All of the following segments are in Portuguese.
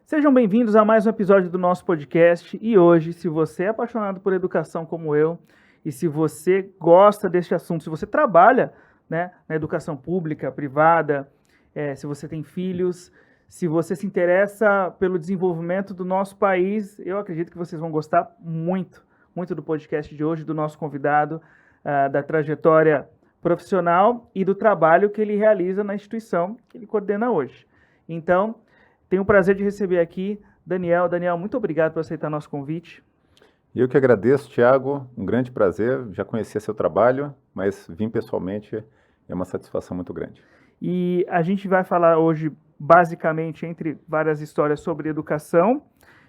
Sejam bem-vindos a mais um episódio do nosso podcast. E hoje, se você é apaixonado por educação como eu, e se você gosta deste assunto, se você trabalha, né, na educação pública, privada, se você tem filhos, se você se interessa pelo desenvolvimento do nosso país, eu acredito que vocês vão gostar muito do podcast de hoje, do nosso convidado, da trajetória profissional e do trabalho que ele realiza na instituição que ele coordena hoje. Então, tenho o prazer de receber aqui Daniel. Daniel, muito obrigado por aceitar nosso convite. Eu que agradeço, Thiago. Um grande prazer. Já conhecia seu trabalho, mas vim pessoalmente, é uma satisfação muito grande. E a gente vai falar hoje, basicamente, entre várias histórias sobre educação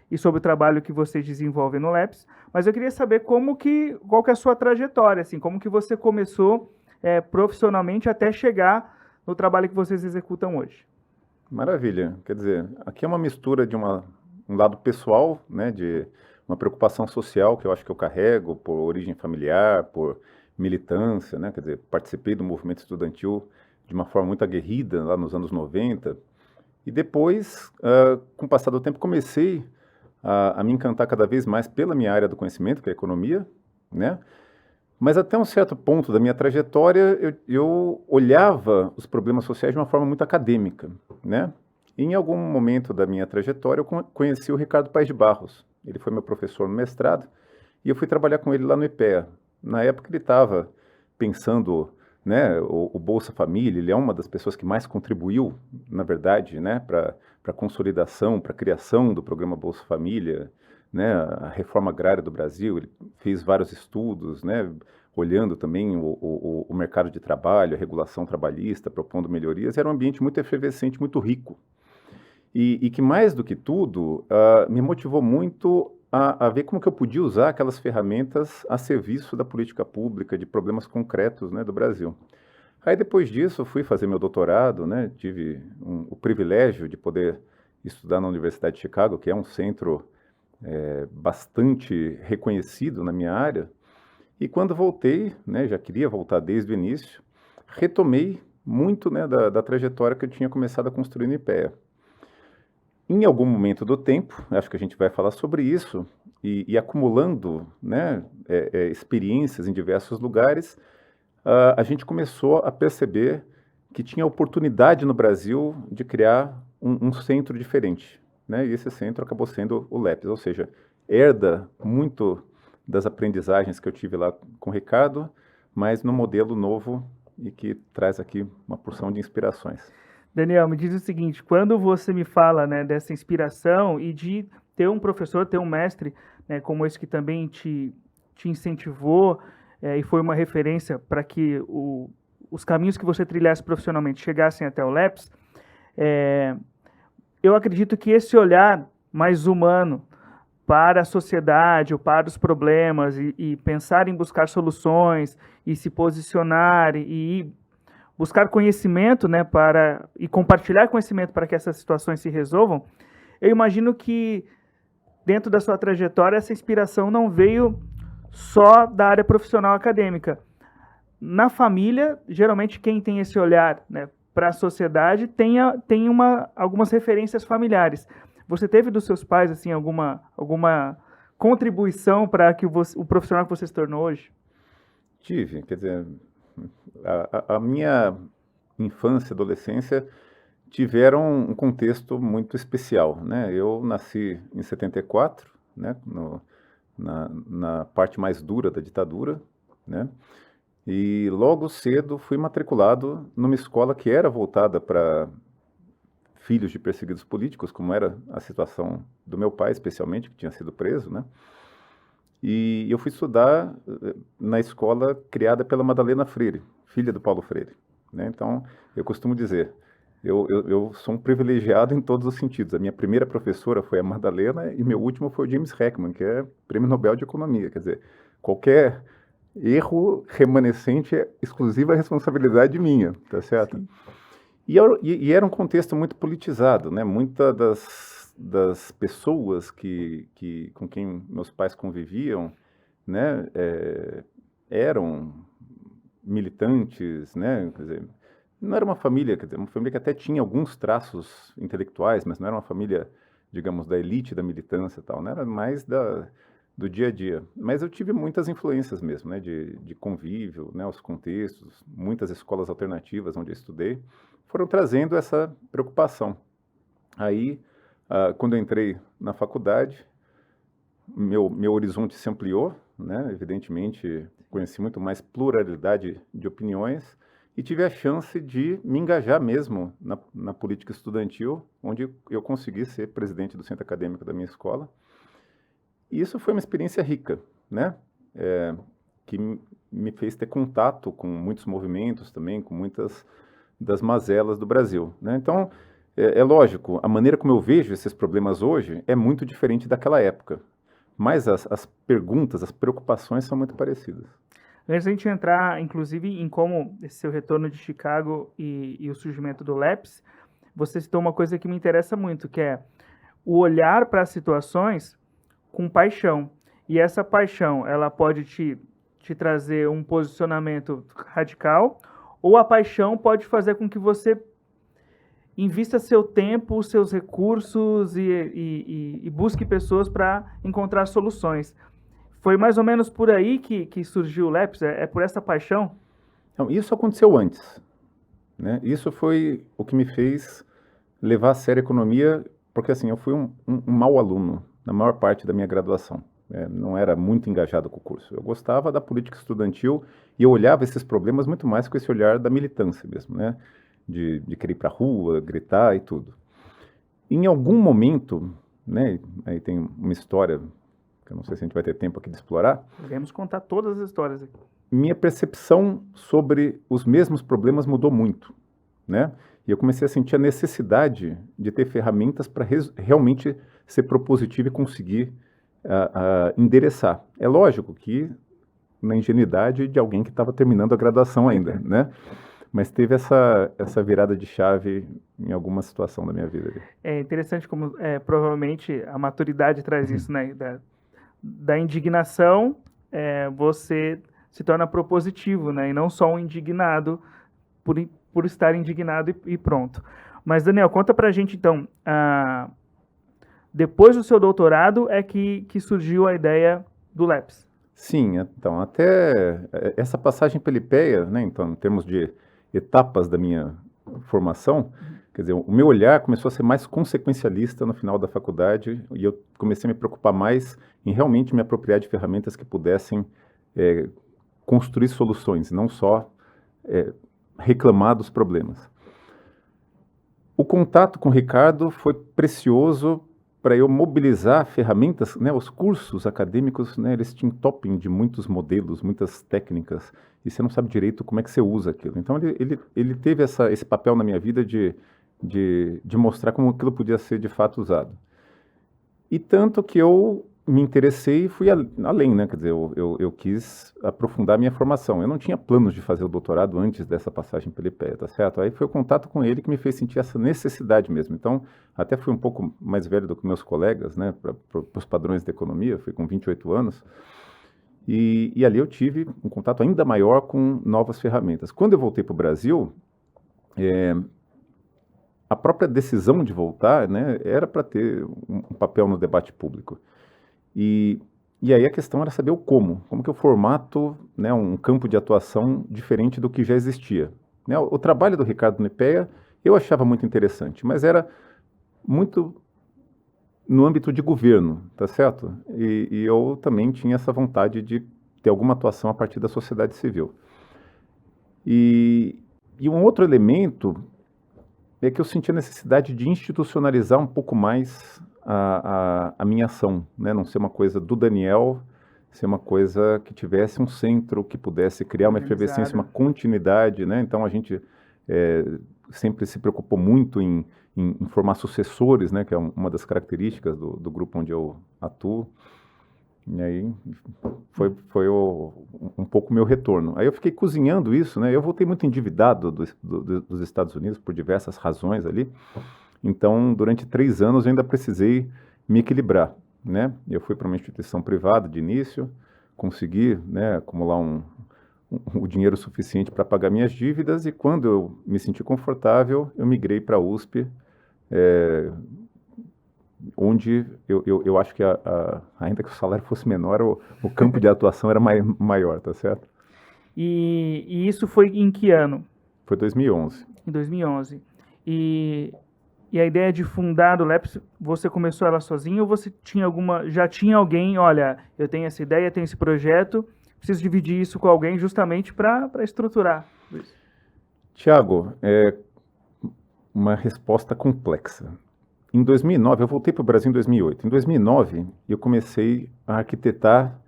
e sobre o trabalho que vocês desenvolvem no LEPS, mas eu queria saber qual que é a sua trajetória, assim, como que você começou profissionalmente até chegar no trabalho que vocês executam hoje. Maravilha. Quer dizer, aqui é uma mistura de um lado pessoal, né, de uma preocupação social que eu acho que eu carrego por origem familiar, por militância, né, quer dizer, participei do movimento estudantil de uma forma muito aguerrida lá nos anos 90 e depois, com o passar do tempo, comecei a me encantar cada vez mais pela minha área do conhecimento, que é a economia, né? Mas até um certo ponto da minha trajetória, eu olhava os problemas sociais de uma forma muito acadêmica, né? E em algum momento da minha trajetória, eu conheci o Ricardo Paes de Barros. Ele foi meu professor no mestrado e eu fui trabalhar com ele lá no IPEA. Na época ele estava pensando, né, o Bolsa Família. Ele é uma das pessoas que mais contribuiu, na verdade, né, para a consolidação, para a criação do programa Bolsa Família, né, a reforma agrária do Brasil. Ele fez vários estudos, né, olhando também o mercado de trabalho, a regulação trabalhista, propondo melhorias. Era um ambiente muito efervescente, muito rico. E que, mais do que tudo, me motivou muito a ver como que eu podia usar aquelas ferramentas a serviço da política pública, de problemas concretos, né, do Brasil. Aí, depois disso, eu fui fazer meu doutorado, né, tive o privilégio de poder estudar na Universidade de Chicago, que é um centro bastante reconhecido na minha área, e quando voltei, né, já queria voltar desde o início, retomei muito, né, da trajetória que eu tinha começado a construir no IPEA. Em algum momento do tempo, acho que a gente vai falar sobre isso, e acumulando, né, experiências em diversos lugares, a gente começou a perceber que tinha oportunidade no Brasil de criar um centro diferente. Né, e esse centro acabou sendo o LEPS, ou seja, herda muito das aprendizagens que eu tive lá com o Ricardo, mas num modelo novo e que traz aqui uma porção de inspirações. Daniel, me diz o seguinte, quando você me fala, né, dessa inspiração e de ter um professor, ter um mestre, né, como esse que também te incentivou e foi uma referência para que os caminhos que você trilhasse profissionalmente chegassem até o LEPS, eu acredito que esse olhar mais humano para a sociedade ou para os problemas e pensar em buscar soluções e se posicionar e buscar conhecimento, né, e compartilhar conhecimento para que essas situações se resolvam, eu imagino que dentro da sua trajetória essa inspiração não veio só da área profissional acadêmica. Na família, geralmente quem tem esse olhar, né, para a sociedade tem algumas referências familiares. Você teve dos seus pais assim alguma contribuição para que o profissional que você se tornou hoje? Tive, quer dizer, a minha infância e adolescência tiveram um contexto muito especial, né? Eu nasci em 74, né, na parte mais dura da ditadura, né? E logo cedo fui matriculado numa escola que era voltada para filhos de perseguidos políticos, como era a situação do meu pai, especialmente, que tinha sido preso, né? E eu fui estudar na escola criada pela Madalena Freire, filha do Paulo Freire, né? Então, eu costumo dizer, eu sou um privilegiado em todos os sentidos. A minha primeira professora foi a Madalena e meu último foi o James Heckman, que é Prêmio Nobel de Economia. Quer dizer, qualquer erro remanescente é exclusiva responsabilidade minha, tá certo? E era um contexto muito politizado, né? Muitas das pessoas com quem meus pais conviviam, né, eram militantes, né? Quer dizer, não era uma família, quer dizer, uma família que até tinha alguns traços intelectuais, mas não era uma família, digamos, da elite da militância e tal, né? Era mais do dia a dia. Mas eu tive muitas influências mesmo, né? De convívio, né? Os contextos, muitas escolas alternativas onde eu estudei, foram trazendo essa preocupação. Aí, quando eu entrei na faculdade, meu horizonte se ampliou, né? Evidentemente, conheci muito mais pluralidade de opiniões e tive a chance de me engajar mesmo na política estudantil, onde eu consegui ser presidente do centro acadêmico da minha escola. E isso foi uma experiência rica, né? Que me fez ter contato com muitos movimentos também, com muitas das mazelas do Brasil, né? Então, é lógico, a maneira como eu vejo esses problemas hoje é muito diferente daquela época. Mas as perguntas, as preocupações são muito parecidas. Antes da gente entrar, inclusive, em como esse seu retorno de Chicago e o surgimento do LAPS, você citou uma coisa que me interessa muito, que é o olhar para as situações com paixão. E essa paixão, ela pode te trazer um posicionamento radical, ou a paixão pode fazer com que você invista seu tempo, seus recursos e busque pessoas para encontrar soluções. Foi mais ou menos por aí que surgiu o LAPS? É por essa paixão? Então, isso aconteceu antes, né? Isso foi o que me fez levar a sério a economia, porque assim, eu fui um mau aluno na maior parte da minha graduação. Não era muito engajado com o curso. Eu gostava da política estudantil e eu olhava esses problemas muito mais com esse olhar da militância mesmo, né? De querer ir para a rua, gritar e tudo. Em algum momento, né? Aí tem uma história que eu não sei se a gente vai ter tempo aqui de explorar. Devemos contar todas as histórias aqui. Minha percepção sobre os mesmos problemas mudou muito, né? E eu comecei a sentir a necessidade de ter ferramentas para realmente ser propositivo e conseguir endereçar. É lógico que na ingenuidade de alguém que estava terminando a graduação ainda, né? Mas teve essa virada de chave em alguma situação da minha vida. É interessante como provavelmente a maturidade traz isso, né? Da indignação, você se torna propositivo, né? E não só um indignado por estar indignado e pronto. Mas, Daniel, conta pra gente, então, depois do seu doutorado é que surgiu a ideia do LAPS. Sim, então, até essa passagem pela IPEA, né, então, em termos de etapas da minha formação, quer dizer, o meu olhar começou a ser mais consequencialista no final da faculdade e eu comecei a me preocupar mais em realmente me apropriar de ferramentas que pudessem construir soluções, não só reclamar dos problemas. O contato com o Ricardo foi precioso para eu mobilizar ferramentas, né, os cursos acadêmicos, né, eles te entopem de muitos modelos, muitas técnicas, e você não sabe direito como é que você usa aquilo. Então, ele teve esse papel na minha vida de mostrar como aquilo podia ser de fato usado. E tanto que eu me interessei e fui além, né? Quer dizer, eu quis aprofundar a minha formação. Eu não tinha planos de fazer o doutorado antes dessa passagem pela IPEA, tá certo? Aí foi o contato com ele que me fez sentir essa necessidade mesmo. Então, até fui um pouco mais velho do que meus colegas, né? Para os padrões da economia, fui com 28 anos. E ali eu tive um contato ainda maior com novas ferramentas. Quando eu voltei para o Brasil, a própria decisão de voltar, né, era para ter um papel no debate público. E aí a questão era saber o como que eu formato, né, um campo de atuação diferente do que já existia. Né, o trabalho do Ricardo no IPEA eu achava muito interessante, mas era muito no âmbito de governo, tá certo? E eu também tinha essa vontade de ter alguma atuação a partir da sociedade civil. E um outro elemento é que eu senti a necessidade de institucionalizar um pouco mais a minha ação, né? Não ser uma coisa do Daniel, ser uma coisa que tivesse um centro, que pudesse criar uma efervescência, uma continuidade, né? Então a gente sempre se preocupou muito em formar sucessores, né? Que é uma das características do grupo onde eu atuo. E aí foi um pouco o meu retorno. Aí eu fiquei cozinhando isso, né? Eu voltei muito endividado dos Estados Unidos por diversas razões ali. Então, durante 3 anos eu ainda precisei me equilibrar, né? Eu fui para uma instituição privada de início, consegui, né, acumular o dinheiro suficiente para pagar minhas dívidas, e quando eu me senti confortável, eu migrei para a USP, onde eu acho que ainda que o salário fosse menor, o campo de atuação era maior, tá certo? E isso foi em que ano? Foi 2011. Em 2011. E a ideia de fundar o LEPS, você começou ela sozinho ou você já tinha alguém, olha, eu tenho essa ideia, tenho esse projeto, preciso dividir isso com alguém justamente para estruturar isso? Tiago, uma resposta complexa. Em 2009, eu voltei para o Brasil em 2008. Em 2009, eu comecei a arquitetar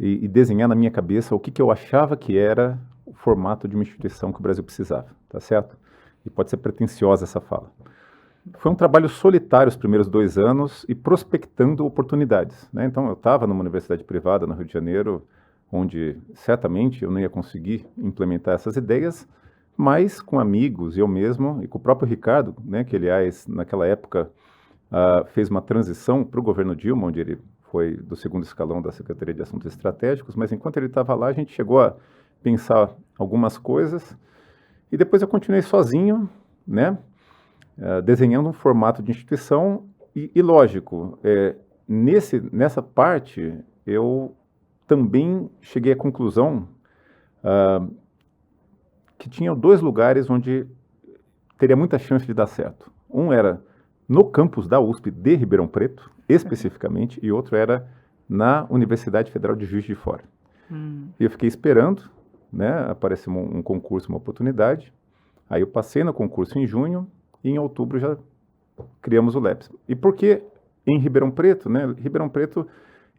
e desenhar na minha cabeça o que eu achava que era o formato de uma instituição que o Brasil precisava, tá certo? E pode ser pretensiosa essa fala. Foi um trabalho solitário os primeiros 2 anos e prospectando oportunidades, né? Então, eu estava numa universidade privada no Rio de Janeiro, onde certamente eu não ia conseguir implementar essas ideias, mas com amigos, eu mesmo, e com o próprio Ricardo, né, que, aliás, naquela época fez uma transição para o governo Dilma, onde ele foi do segundo escalão da Secretaria de Assuntos Estratégicos, mas enquanto ele estava lá, a gente chegou a pensar algumas coisas, e depois eu continuei sozinho, né, desenhando um formato de instituição, e lógico, nessa parte, eu também cheguei à conclusão que tinha 2 lugares onde teria muita chance de dar certo. Um era no campus da USP de Ribeirão Preto, especificamente, e outro era na Universidade Federal de Juiz de Fora. E eu fiquei esperando, né, apareceu um concurso, uma oportunidade, aí eu passei no concurso em junho, e em outubro já criamos o LEPS. E por que em Ribeirão Preto, né? Ribeirão Preto,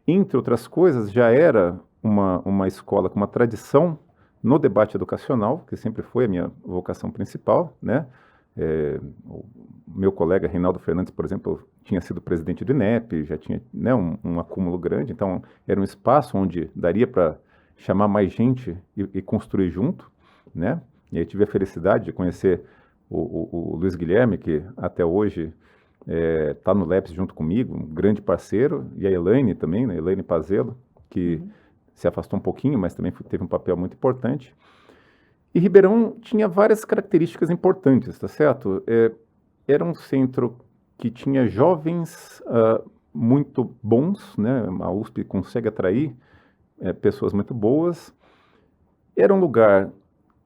entre outras coisas, já era uma escola com uma tradição no debate educacional, que sempre foi a minha vocação principal, né? O meu colega Reinaldo Fernandes, por exemplo, tinha sido presidente do INEP, já tinha, né, um acúmulo grande, então era um espaço onde daria para chamar mais gente e construir junto, né? E aí tive a felicidade de conhecer o Luiz Guilherme, que até hoje está no LEPS junto comigo, um grande parceiro, e a Elaine também, né, Elaine Pazelo, que se afastou um pouquinho, mas também teve um papel muito importante. E Ribeirão tinha várias características importantes, tá certo? Era um centro que tinha jovens muito bons, né? A USP consegue atrair pessoas muito boas. Era um lugar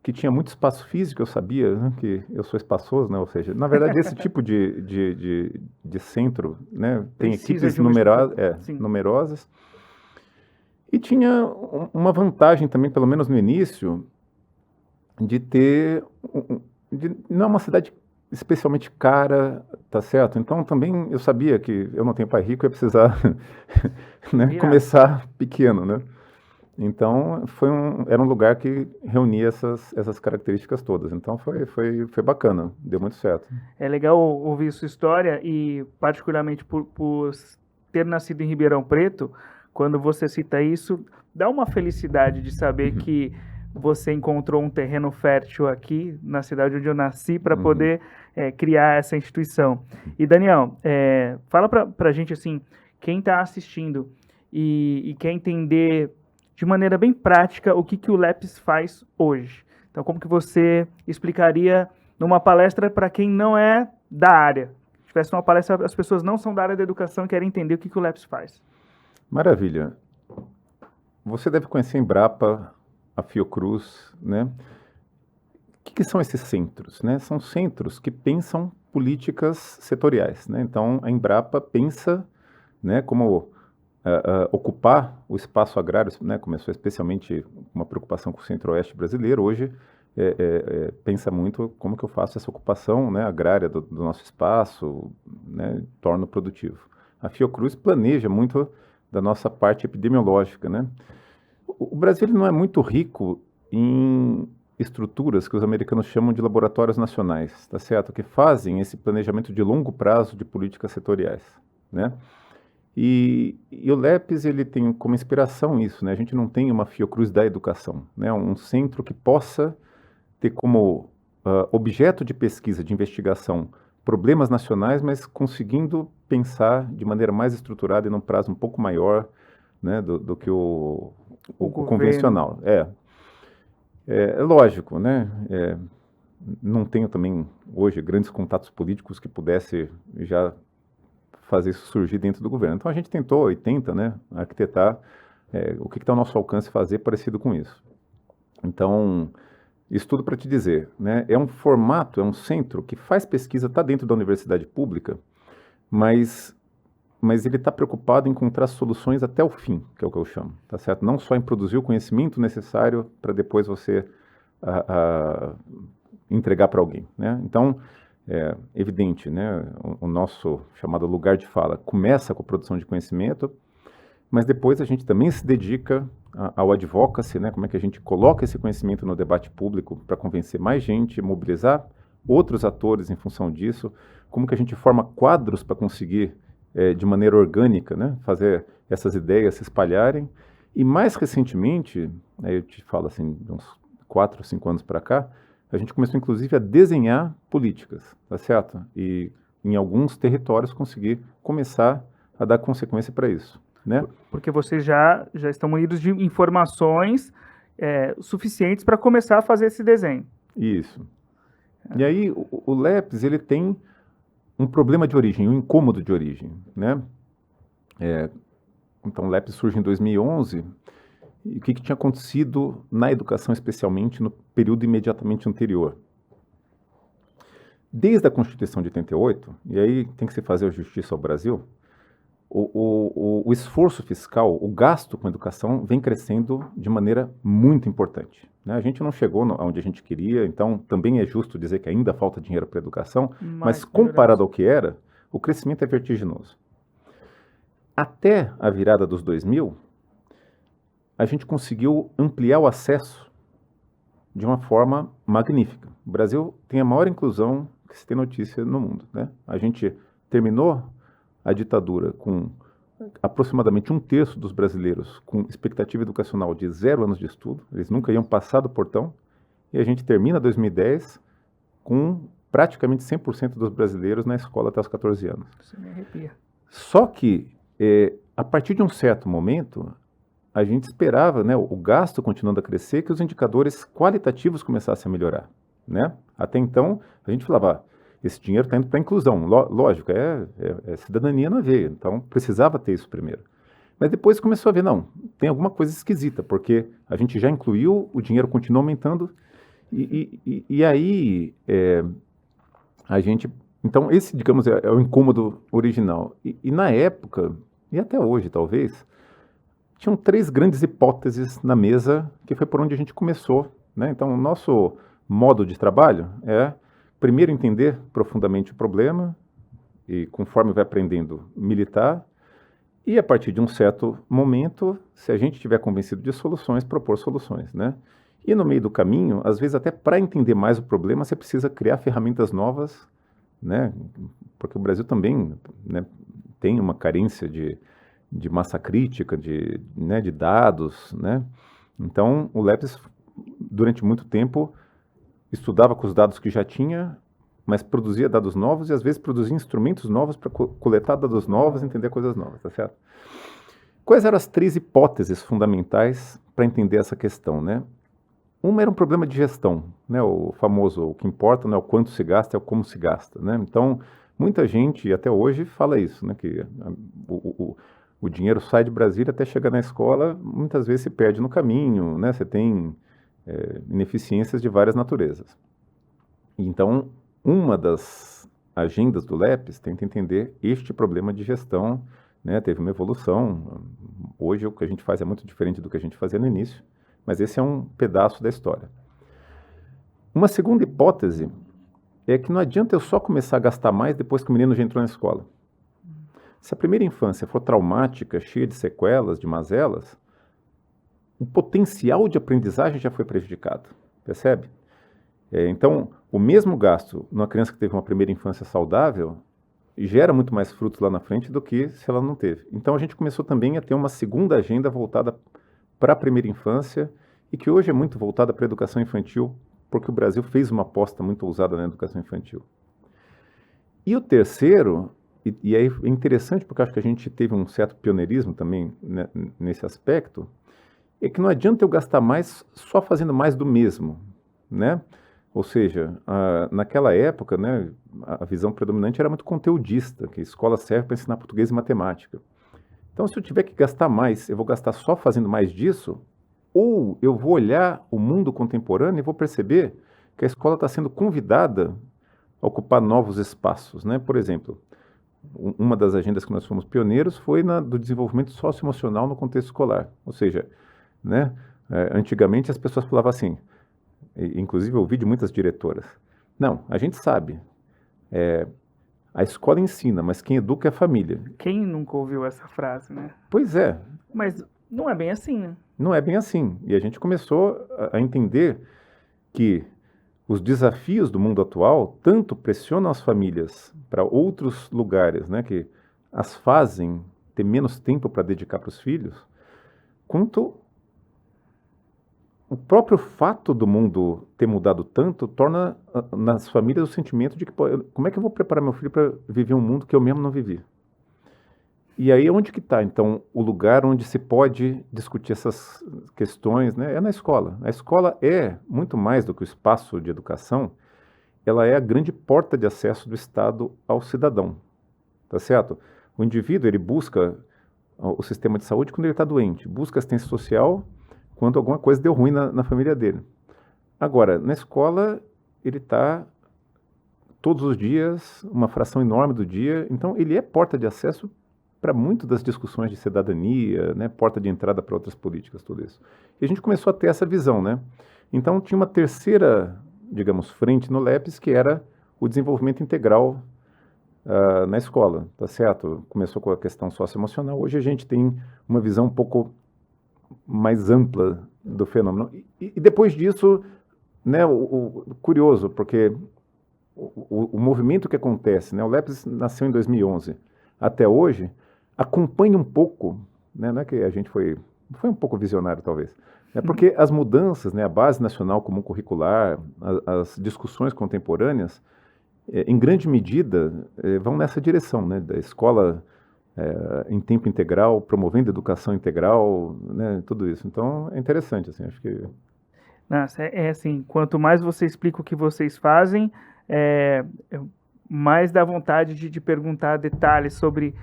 que tinha muito espaço físico, eu sabia, né, que eu sou espaçoso, né? Ou seja, na verdade, esse tipo de centro, né, tem equipes numerosas. E tinha uma vantagem também, pelo menos no início, de ter... não é uma cidade especialmente cara, tá certo? Então, também eu sabia que eu não tenho pai rico, eu ia precisar né, começar pequeno, né? Então, era um lugar que reunia essas características todas. Então, foi bacana, deu muito certo. É legal ouvir sua história e, particularmente, por ter nascido em Ribeirão Preto, quando você cita isso, dá uma felicidade de saber que você encontrou um terreno fértil aqui, na cidade onde eu nasci, para poder criar essa instituição. E, Daniel, fala para a gente, assim, quem está assistindo e quer entender de maneira bem prática o que o LEPS faz hoje. Então, como que você explicaria numa palestra para quem não é da área? Se tivesse uma palestra, as pessoas não são da área da educação e querem entender o que o LEPS faz. Maravilha. Você deve conhecer a Embrapa, a Fiocruz, né? O que são esses centros, né? São centros que pensam políticas setoriais, né? Então, a Embrapa pensa, né, como ocupar o espaço agrário, né? Começou especialmente uma preocupação com o centro-oeste brasileiro, hoje pensa muito como que eu faço essa ocupação, né, agrária do nosso espaço, né, torno produtivo. A Fiocruz planeja muito da nossa parte epidemiológica, né? O Brasil não é muito rico em estruturas que os americanos chamam de laboratórios nacionais, tá certo? Que fazem esse planejamento de longo prazo de políticas setoriais, né? E o LEPS, ele tem como inspiração isso, né? A gente não tem uma Fiocruz da educação, né? Um centro que possa ter como objeto de pesquisa, de investigação, problemas nacionais, mas conseguindo pensar de maneira mais estruturada e num prazo um pouco maior, né, do que o convencional. É lógico, né? Não tenho também hoje grandes contatos políticos que pudesse já fazer isso surgir dentro do governo. Então a gente tentou e tenta, né, arquitetar o que está ao nosso alcance fazer parecido com isso. Então, isso tudo para te dizer, né, é um formato, é um centro que faz pesquisa, está dentro da universidade pública, mas ele está preocupado em encontrar soluções até o fim, que é o que eu chamo, tá certo? Não só em produzir o conhecimento necessário para depois você entregar para alguém, né? Então, é evidente, né? O nosso chamado lugar de fala começa com a produção de conhecimento, mas depois a gente também se dedica ao advocacy, né? Como é que a gente coloca esse conhecimento no debate público para convencer mais gente, mobilizar outros atores em função disso, como que a gente forma quadros para conseguir, de maneira orgânica, né? Fazer essas ideias se espalharem. E mais recentemente, aí eu te falo assim, de uns 4 ou 5 anos para cá, a gente começou inclusive a desenhar políticas, tá certo? E em alguns territórios conseguir começar a dar consequência para isso, né? Porque vocês já estão munidos de informações suficientes para começar a fazer esse desenho. Isso. E aí o LEPS, ele tem um problema de origem, um incômodo de origem, né? Então o LEPS surge em 2011, e o que tinha acontecido na educação, especialmente no período imediatamente anterior? Desde a Constituição de 88, e aí tem que se fazer a justiça ao Brasil, o esforço fiscal, o gasto com educação vem crescendo de maneira muito importante, né? A gente não chegou onde a gente queria, então também é justo dizer que ainda falta dinheiro para a educação, mas comparado ao que era, o crescimento é vertiginoso. Até a virada dos 2000, a gente conseguiu ampliar o acesso de uma forma magnífica. O Brasil tem a maior inclusão que se tem notícia no mundo, né? A gente terminou a ditadura com aproximadamente 1/3 dos brasileiros com expectativa educacional de 0 anos de estudo, eles nunca iam passar do portão, e a gente termina 2010 com praticamente 100% dos brasileiros na escola até os 14 anos. Isso me arrepia. Só que, a partir de um certo momento, a gente esperava, né, o gasto continuando a crescer, que os indicadores qualitativos começassem a melhorar, né? Até então, a gente falava, esse dinheiro está indo para a inclusão, lógico, é cidadania na veia, então precisava ter isso primeiro. Mas depois começou a ver, não, tem alguma coisa esquisita, porque a gente já incluiu, o dinheiro continua aumentando, e aí a gente... Então esse, digamos, é o incômodo original. E na época, e até hoje talvez, tinham 3 grandes hipóteses na mesa, que foi por onde a gente começou, né? Então o nosso modo de trabalho é primeiro entender profundamente o problema, e conforme vai aprendendo, militar, e a partir de um certo momento, se a gente estiver convencido de soluções, propor soluções, né? E no meio do caminho, às vezes até para entender mais o problema, você precisa criar ferramentas novas, né? Porque o Brasil também, né, tem uma carência de massa crítica, de dados, né? Então, o LEPS, durante muito tempo, estudava com os dados que já tinha, mas produzia dados novos e às vezes produzia instrumentos novos para coletar dados novos e entender coisas novas, tá certo? Quais eram as 3 hipóteses fundamentais para entender essa questão, né? Uma era um problema de gestão, né? O famoso, o que importa não é o quanto se gasta, é o como se gasta, né? Então, muita gente, até hoje, fala isso, né? Que o dinheiro sai de Brasília até chegar na escola, muitas vezes se perde no caminho, né? Você tem ineficiências de várias naturezas. Então, uma das agendas do LEPS tenta entender este problema de gestão, né? Teve uma evolução, hoje o que a gente faz é muito diferente do que a gente fazia no início, mas esse é um pedaço da história. Uma segunda hipótese é que não adianta eu só começar a gastar mais depois que o menino já entrou na escola. Se a primeira infância for traumática, cheia de sequelas, de mazelas, o potencial de aprendizagem já foi prejudicado, percebe? Então, o mesmo gasto numa criança que teve uma primeira infância saudável gera muito mais frutos lá na frente do que se ela não teve. Então, a gente começou também a ter uma segunda agenda voltada para a primeira infância e que hoje é muito voltada para a educação infantil, porque o Brasil fez uma aposta muito ousada na educação infantil. E o terceiro, e aí é interessante porque acho que a gente teve um certo pioneirismo também, né, nesse aspecto, é que não adianta eu gastar mais só fazendo mais do mesmo, né? Ou seja, naquela época, né, a visão predominante era muito conteudista, que a escola serve para ensinar português e matemática. Então, se eu tiver que gastar mais, eu vou gastar só fazendo mais disso, ou eu vou olhar o mundo contemporâneo e vou perceber que a escola está sendo convidada a ocupar novos espaços, né? Por exemplo, uma das agendas que nós fomos pioneiros foi na do desenvolvimento socioemocional no contexto escolar. Ou seja, né, antigamente as pessoas falavam assim, inclusive eu ouvi de muitas diretoras, não, a gente sabe, a escola ensina, mas quem educa é a família. Quem nunca ouviu essa frase, né? Pois é, Mas não é bem assim, né? não é bem assim. E a gente começou a entender que os desafios do mundo atual tanto pressionam as famílias para outros lugares, né, que as fazem ter menos tempo para dedicar para os filhos, quanto o próprio fato do mundo ter mudado tanto torna nas famílias o sentimento de que, pô, como é que eu vou preparar meu filho para viver um mundo que eu mesmo não vivi? E aí onde que está, então, o lugar onde se pode discutir essas questões, né? É na escola. A escola é muito mais do que o espaço de educação, ela é a grande porta de acesso do Estado ao cidadão, tá certo? O indivíduo, ele busca o sistema de saúde quando ele está doente, busca assistência social quando alguma coisa deu ruim na família dele. Agora, na escola, ele está todos os dias, uma fração enorme do dia, então ele é porta de acesso para muitas das discussões de cidadania, né, porta de entrada para outras políticas, tudo isso. E a gente começou a ter essa visão, né? Então tinha uma terceira, digamos, frente no LEPS, que era o desenvolvimento integral na escola, tá certo? Começou com a questão socioemocional, hoje a gente tem uma visão um pouco mais ampla do fenômeno. E depois disso, né, curioso, porque o movimento que acontece, né, o LEPS nasceu em 2011, até hoje, acompanha um pouco, né, não é que a gente foi um pouco visionário talvez, é porque as mudanças, né, a Base Nacional Comum Curricular, as discussões contemporâneas, em grande medida, vão nessa direção, né, da escola em tempo integral, promovendo educação integral, né, tudo isso. Então, é interessante, assim, acho que... Nossa, é assim, quanto mais você explica o que vocês fazem, mais dá vontade de perguntar detalhes sobre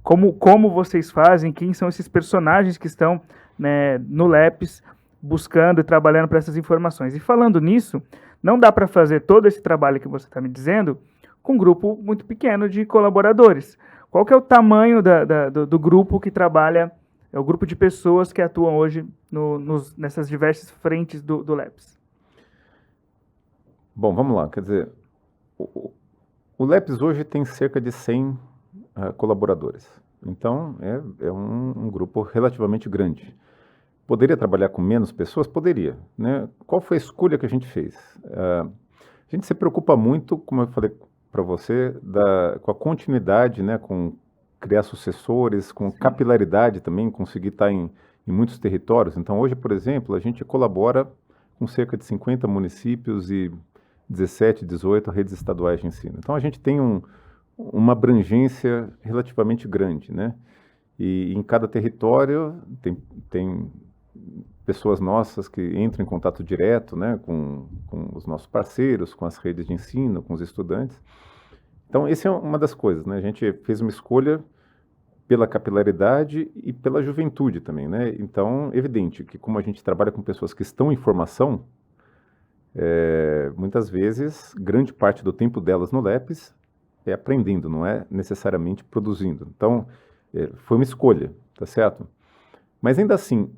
como vocês fazem, quem são esses personagens que estão, né, no LEPS buscando e trabalhando para essas informações. E falando nisso, não dá para fazer todo esse trabalho que você está me dizendo com um grupo muito pequeno de colaboradores. Qual que é o tamanho do grupo que trabalha, é o grupo de pessoas que atuam hoje nessas diversas frentes do LEPS? Bom, vamos lá, quer dizer, o LEPS hoje tem cerca de 100 colaboradores, então é um grupo relativamente grande. Poderia trabalhar com menos pessoas? Poderia, né? Qual foi a escolha que a gente fez? A gente se preocupa muito, como eu falei para você, com a continuidade, né, com criar sucessores, com capilaridade também, conseguir estar em muitos territórios. Então, hoje, por exemplo, a gente colabora com cerca de 50 municípios e 17, 18 redes estaduais de ensino. Então, a gente tem uma abrangência relativamente grande, né? E em cada território tem pessoas nossas que entram em contato direto, né, com os nossos parceiros, com as redes de ensino, com os estudantes. Então, essa é uma das coisas, né? A gente fez uma escolha pela capilaridade e pela juventude também, né? Então, evidente que como a gente trabalha com pessoas que estão em formação, muitas vezes, grande parte do tempo delas no LEPS é aprendendo, não é necessariamente produzindo. Então, foi uma escolha, tá certo? Mas ainda assim,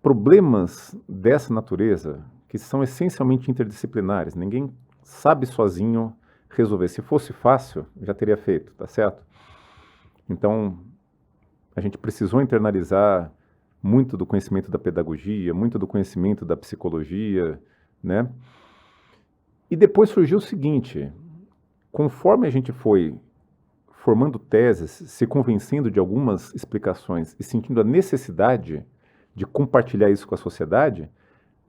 problemas dessa natureza, que são essencialmente interdisciplinares, ninguém sabe sozinho resolver. Se fosse fácil, já teria feito, tá certo? Então, a gente precisou internalizar muito do conhecimento da pedagogia, muito do conhecimento da psicologia, né? E depois surgiu o seguinte, conforme a gente foi formando teses, se convencendo de algumas explicações e sentindo a necessidade de compartilhar isso com a sociedade,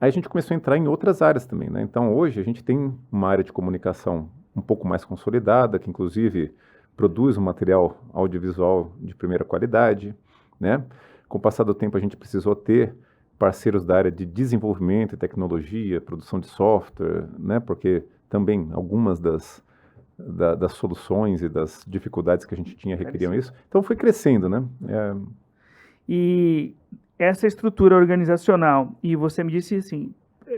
aí a gente começou a entrar em outras áreas também, né? Então, hoje a gente tem uma área de comunicação um pouco mais consolidada, que inclusive produz um material audiovisual de primeira qualidade, né? Com o passar do tempo, a gente precisou ter parceiros da área de desenvolvimento e tecnologia, produção de software, né? Porque também algumas das soluções e das dificuldades que a gente tinha requeriam isso. Então foi crescendo, né? E essa estrutura organizacional, e você me disse assim,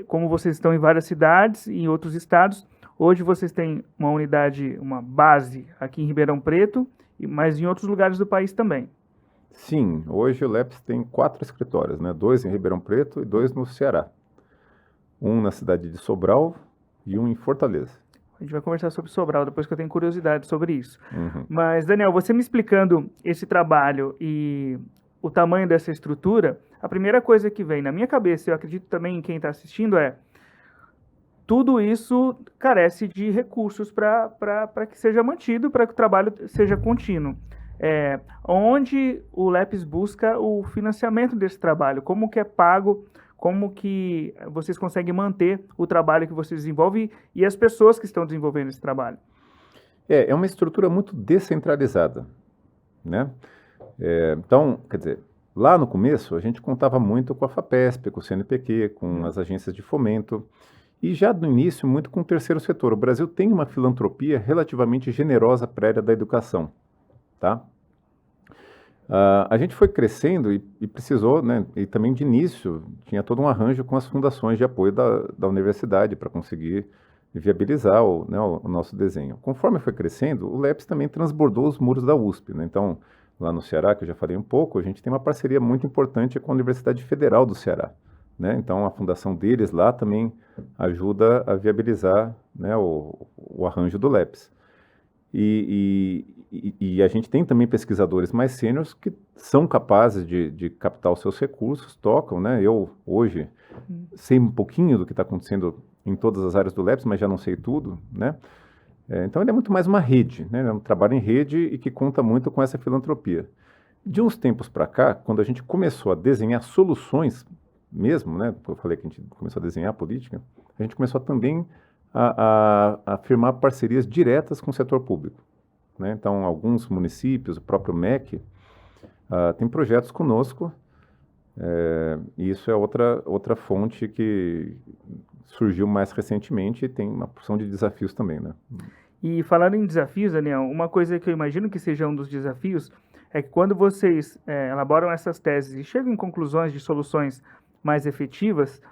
como vocês estão em várias cidades e em outros estados, hoje vocês têm uma unidade, uma base aqui em Ribeirão Preto, mas em outros lugares do país também. Sim, hoje o LEPS tem 4 escritórios, né? 2 em Ribeirão Preto e 2 no Ceará. Um na cidade de Sobral e um em Fortaleza. A gente vai conversar sobre Sobral, depois que eu tenho curiosidade sobre isso. Uhum. Mas, Daniel, você me explicando esse trabalho e o tamanho dessa estrutura, a primeira coisa que vem na minha cabeça, eu acredito também em quem está assistindo, é tudo isso carece de recursos para que seja mantido, para que o trabalho seja contínuo. Onde o LEPS busca o financiamento desse trabalho? Como que é pago? Como que vocês conseguem manter o trabalho que vocês desenvolvem e as pessoas que estão desenvolvendo esse trabalho? É uma estrutura muito descentralizada, né? Então, quer dizer, lá no começo a gente contava muito com a FAPESP, com o CNPq, com as agências de fomento e já no início muito com o terceiro setor. O Brasil tem uma filantropia relativamente generosa para a área da educação, tá? A gente foi crescendo e precisou, né, e também de início tinha todo um arranjo com as fundações de apoio da universidade para conseguir viabilizar o nosso desenho. Conforme foi crescendo, o LEPS também transbordou os muros da USP, né? Então, lá no Ceará, que eu já falei um pouco, a gente tem uma parceria muito importante com a Universidade Federal do Ceará, né? Então, a fundação deles lá também ajuda a viabilizar, né, o arranjo do LEPS. E a gente tem também pesquisadores mais sêniores que são capazes de captar os seus recursos, tocam, né? Eu, hoje, sei um pouquinho do que está acontecendo em todas as áreas do LEPS, mas já não sei tudo, né? Então, ele é muito mais uma rede, né? É um trabalho em rede e que conta muito com essa filantropia. De uns tempos para cá, quando a gente começou a desenhar soluções mesmo, né? Eu falei que a gente começou a desenhar política, a gente começou também a firmar parcerias diretas com o setor público, né? Então, alguns municípios, o próprio MEC, tem projetos conosco, e isso é outra fonte que surgiu mais recentemente e tem uma porção de desafios também, né? E falando em desafios, Daniel, uma coisa que eu imagino que seja um dos desafios é que quando vocês elaboram essas teses e chegam em conclusões de soluções mais efetivas,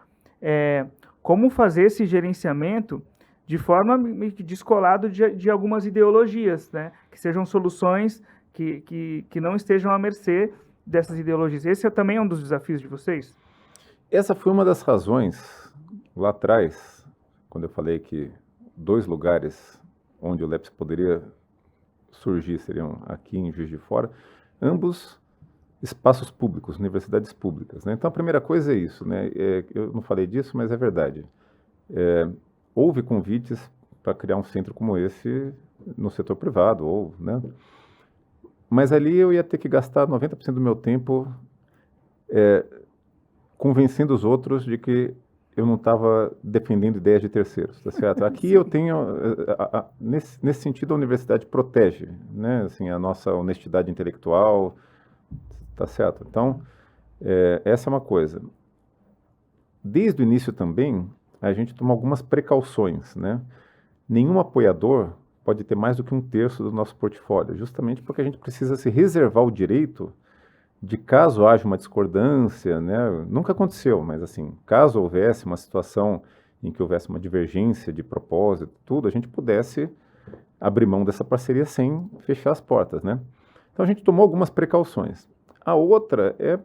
como fazer esse gerenciamento de forma descolado de algumas ideologias, né? Que sejam soluções que não estejam à mercê dessas ideologias. Esse também é um dos desafios de vocês? Essa foi uma das razões, lá atrás, quando eu falei que 2 lugares onde o LEPS poderia surgir seriam aqui em Juiz de Fora, ambos espaços públicos, universidades públicas, né? Então, a primeira coisa é isso, né? Eu não falei disso, mas é verdade. Houve convites para criar um centro como esse no setor privado, né? Mas ali eu ia ter que gastar 90% do meu tempo convencendo os outros de que eu não estava defendendo ideias de terceiros, tá certo? Aqui eu tenho, nesse sentido, a universidade protege, né? Assim, a nossa honestidade intelectual, tá certo? Então, essa é uma coisa. Desde o início também, a gente toma algumas precauções, né? Nenhum apoiador pode ter mais do que 1/3 do nosso portfólio, justamente porque a gente precisa se reservar o direito de, caso haja uma discordância, né? Nunca aconteceu, mas assim, caso houvesse uma situação em que houvesse uma divergência de propósito, tudo, a gente pudesse abrir mão dessa parceria sem fechar as portas, né? Então a gente tomou algumas precauções. A outra é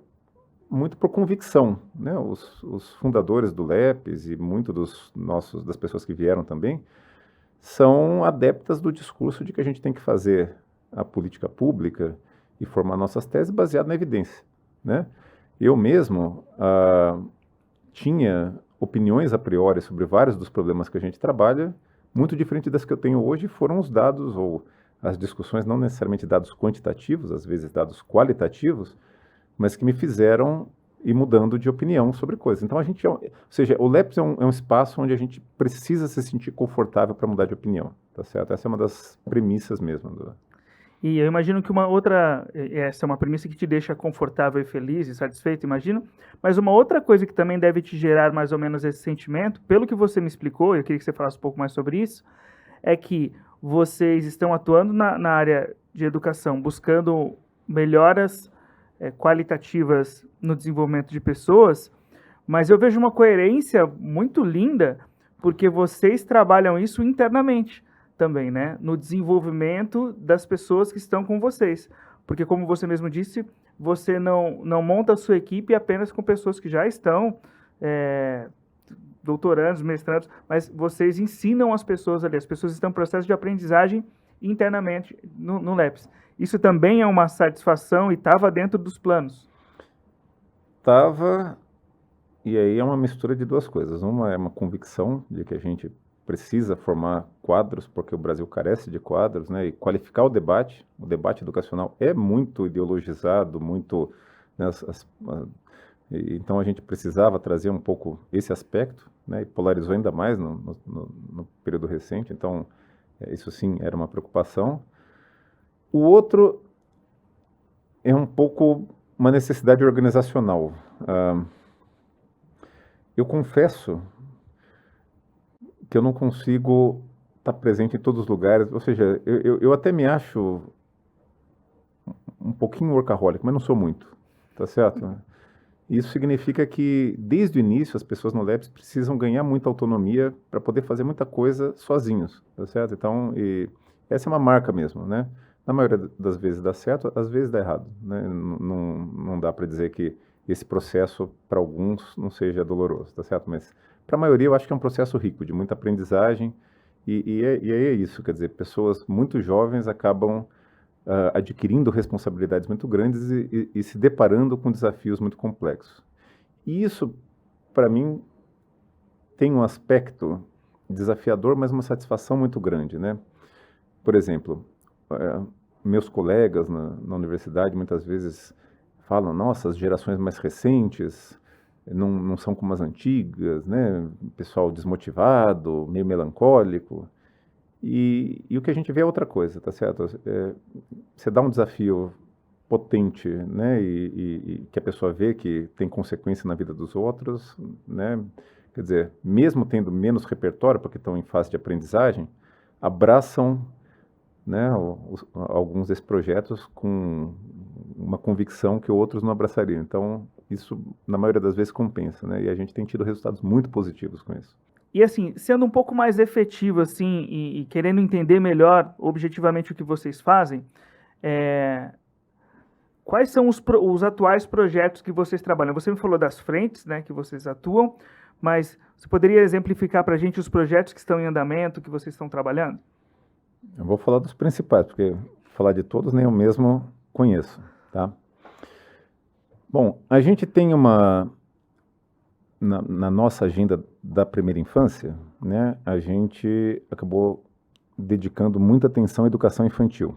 muito por convicção, né? Os fundadores do LEPS e muito das pessoas que vieram também são adeptas do discurso de que a gente tem que fazer a política pública e formar nossas teses baseado na evidência, né? Eu mesmo tinha opiniões a priori sobre vários dos problemas que a gente trabalha, muito diferente das que eu tenho hoje, foram os dados ou as discussões, não necessariamente dados quantitativos, às vezes dados qualitativos, mas que me fizeram ir mudando de opinião sobre coisas. Então, ou seja, o LEPS é um espaço onde a gente precisa se sentir confortável para mudar de opinião, tá certo? Essa é uma das premissas mesmo. E eu imagino que uma outra, essa é uma premissa que te deixa confortável e feliz e satisfeito, imagino, mas uma outra coisa que também deve te gerar mais ou menos esse sentimento, pelo que você me explicou, eu queria que você falasse um pouco mais sobre isso, é que vocês estão atuando na área de educação, buscando melhoras qualitativas no desenvolvimento de pessoas, mas eu vejo uma coerência muito linda, porque vocês trabalham isso internamente também, né? No desenvolvimento das pessoas que estão com vocês. Porque, como você mesmo disse, você não monta a sua equipe apenas com pessoas que já estão é, doutorandos, mestrandos, mas vocês ensinam as pessoas ali. As pessoas estão em processo de aprendizagem internamente no LEPS. Isso também é uma satisfação e estava dentro dos planos. Tava, e aí é uma mistura de duas coisas. Uma é uma convicção de que a gente precisa formar quadros, porque o Brasil carece de quadros, né? E qualificar o debate. O debate educacional é muito ideologizado, muito, né, então a gente precisava trazer um pouco esse aspecto, né? E polarizou ainda mais no período recente. Então, isso sim era uma preocupação. O outro é um pouco uma necessidade organizacional. Eu confesso que eu não consigo estar presente em todos os lugares, ou seja, eu até me acho um pouquinho workaholic, mas não sou muito, tá certo? Isso significa que, desde o início, as pessoas no LEPS precisam ganhar muita autonomia para poder fazer muita coisa sozinhos, tá certo? Então, essa é uma marca mesmo, né? Na maioria das vezes dá certo, às vezes dá errado, né? Não dá para dizer que esse processo, para alguns, não seja doloroso, tá certo? Mas, para a maioria, eu acho que é um processo rico, de muita aprendizagem, e aí é isso, quer dizer, pessoas muito jovens acabam adquirindo responsabilidades muito grandes e se deparando com desafios muito complexos. E isso, para mim, tem um aspecto desafiador, mas uma satisfação muito grande, né? Por exemplo, meus colegas na universidade muitas vezes falam, nossa, as gerações mais recentes não são como as antigas, né? Pessoal desmotivado, meio melancólico. E o que a gente vê é outra coisa, tá certo? Você dá um desafio potente, né? E que a pessoa vê que tem consequência na vida dos outros, né? Quer dizer, mesmo tendo menos repertório, porque estão em fase de aprendizagem, abraçam, né, alguns desses projetos com uma convicção que outros não abraçariam. Então, isso, na maioria das vezes, compensa, né? E a gente tem tido resultados muito positivos com isso. E assim, sendo um pouco mais efetivo assim e querendo entender melhor objetivamente o que vocês fazem, quais são os atuais projetos que vocês trabalham? Você me falou das frentes, né, que vocês atuam, mas você poderia exemplificar para a gente os projetos que estão em andamento, que vocês estão trabalhando? Eu vou falar dos principais, porque falar de todos nem eu mesmo conheço, tá? Bom, a gente tem na nossa agenda da primeira infância, né, a gente acabou dedicando muita atenção à educação infantil.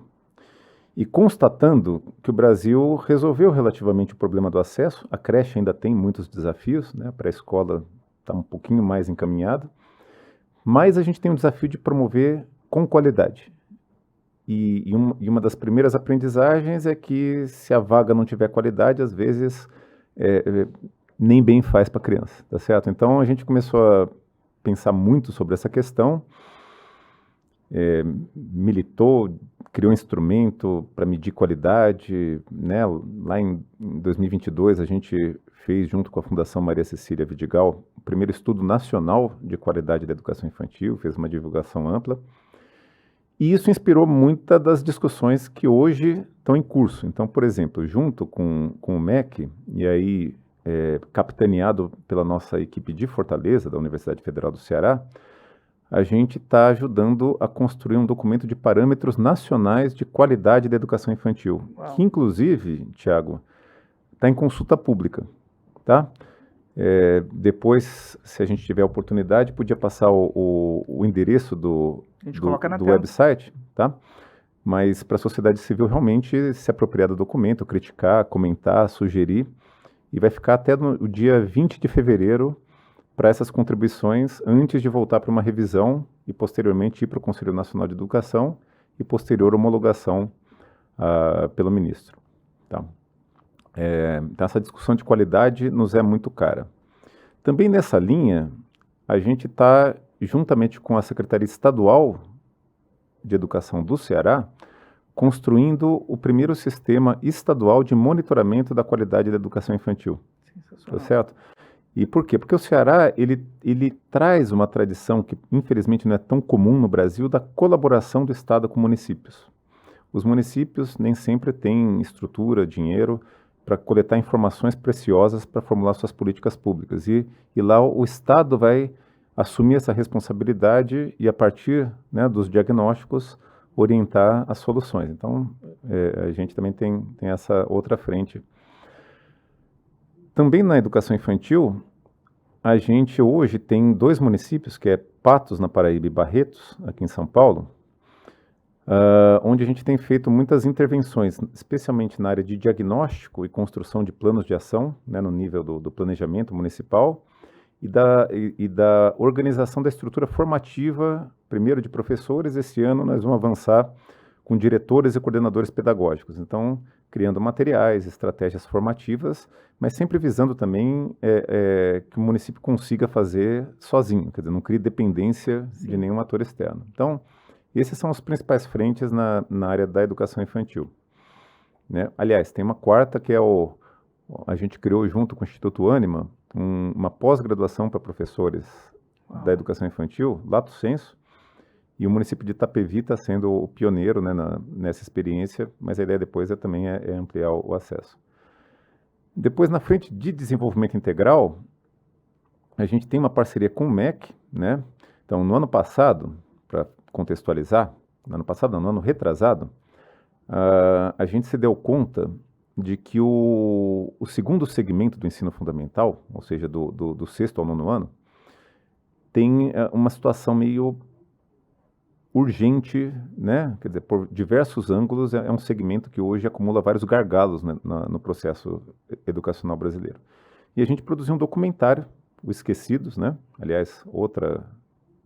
E constatando que o Brasil resolveu relativamente o problema do acesso, a creche ainda tem muitos desafios, né, a pré-escola está um pouquinho mais encaminhada, mas a gente tem um desafio de promover com qualidade. E uma das primeiras aprendizagens é que se a vaga não tiver qualidade, às vezes nem bem faz para a criança, tá certo? Então a gente começou a pensar muito sobre essa questão, militou, criou um instrumento para medir qualidade, né? Lá em 2022 a gente fez, junto com a Fundação Maria Cecília Vidigal, o primeiro estudo nacional de qualidade da educação infantil, fez uma divulgação ampla, e isso inspirou muitas das discussões que hoje estão em curso. Então, por exemplo, junto com o MEC, e aí capitaneado pela nossa equipe de Fortaleza, da Universidade Federal do Ceará, a gente está ajudando a construir um documento de parâmetros nacionais de qualidade da educação infantil, Uau. que inclusive, Tiago, está em consulta pública, tá? Depois, se a gente tiver a oportunidade, podia passar o endereço do website, tá? Mas para a sociedade civil realmente se apropriar do documento, criticar, comentar, sugerir, e vai ficar até o dia 20 de fevereiro para essas contribuições, antes de voltar para uma revisão e posteriormente ir para o Conselho Nacional de Educação e posterior homologação pelo ministro. Tá? Então essa discussão de qualidade nos é muito cara. Também nessa linha, a gente está, juntamente com a Secretaria Estadual de Educação do Ceará, construindo o primeiro sistema estadual de monitoramento da qualidade da educação infantil. Tá certo? E por quê? Porque o Ceará, ele traz uma tradição que, infelizmente, não é tão comum no Brasil, da colaboração do Estado com municípios. Os municípios nem sempre têm estrutura, dinheiro para coletar informações preciosas para formular suas políticas públicas. E lá o Estado vai assumir essa responsabilidade e, a partir, né, dos diagnósticos, orientar as soluções. Então, a gente também tem essa outra frente. Também na educação infantil, a gente hoje tem 2 municípios, que é Patos, na Paraíba, e Barretos, aqui em São Paulo, onde a gente tem feito muitas intervenções, especialmente na área de diagnóstico e construção de planos de ação, né, no nível do planejamento municipal, e da organização da estrutura formativa, primeiro de professores. Esse ano nós vamos avançar com diretores e coordenadores pedagógicos. Então, criando materiais, estratégias formativas, mas sempre visando também que o município consiga fazer sozinho, quer dizer, não crie dependência de nenhum ator externo. Então, esses são os principais frentes na área da educação infantil. Né? Aliás, tem uma quarta que a gente criou junto com o Instituto Ânima, uma pós-graduação para professores da educação infantil, lato sensu, e o município de Itapevi está sendo o pioneiro, né, nessa experiência, mas a ideia depois também é ampliar o acesso. Depois, na frente de desenvolvimento integral, a gente tem uma parceria com o MEC, né? Então, no ano passado, para contextualizar, no ano retrasado, a gente se deu conta de que o segundo segmento do ensino fundamental, ou seja, do 6º ao 9º ano, tem uma situação meio urgente, né? Quer dizer, por diversos ângulos, é um segmento que hoje acumula vários gargalos, né, no processo educacional brasileiro. E a gente produziu um documentário, o Esquecidos, né? Aliás, outra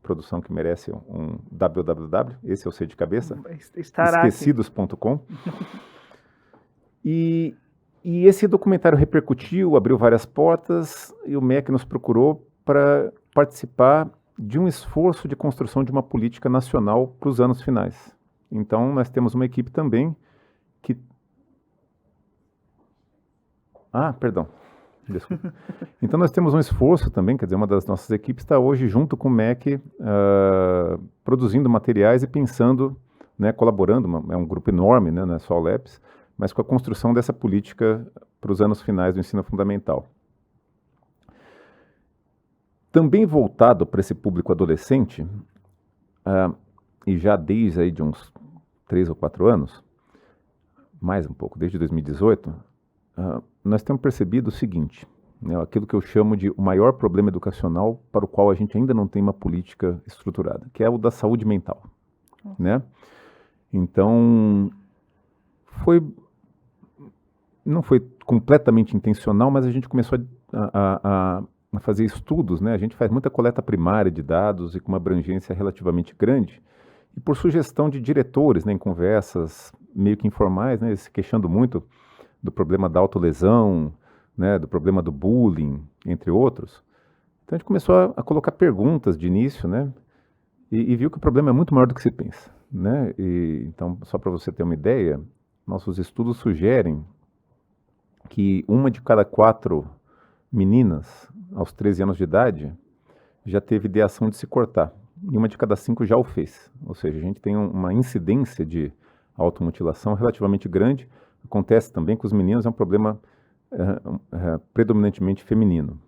produção que merece um www, esse eu sei de cabeça, esquecidos.com. E esse documentário repercutiu, abriu várias portas, e o MEC nos procurou para participar de um esforço de construção de uma política nacional para os anos finais. Então, nós temos uma equipe também que... perdão. Desculpa. Então, nós temos um esforço também, quer dizer, uma das nossas equipes está hoje junto com o MEC, produzindo materiais e pensando, né, colaborando, é um grupo enorme, né, não é só o LEPS, mas com a construção dessa política para os anos finais do ensino fundamental. Também voltado para esse público adolescente, e já desde aí de uns 3 ou 4 anos, mais um pouco, desde 2018, nós temos percebido o seguinte, né, aquilo que eu chamo de o maior problema educacional para o qual a gente ainda não tem uma política estruturada, que é o da saúde mental. Né? Então, não foi completamente intencional, mas a gente começou a fazer estudos, né? A gente faz muita coleta primária de dados e com uma abrangência relativamente grande, e por sugestão de diretores, né, em conversas meio que informais, né, se queixando muito do problema da autolesão, né, do problema do bullying, entre outros. Então a gente começou a colocar perguntas de início, né, e viu que o problema é muito maior do que se pensa, né? Então, só para você ter uma ideia, nossos estudos sugerem que 1 de cada 4 meninas, aos 13 anos de idade, já teve ideação de se cortar. E 1 de cada 5 já o fez. Ou seja, a gente tem uma incidência de automutilação relativamente grande. Acontece também com os meninos, é um problema predominantemente feminino.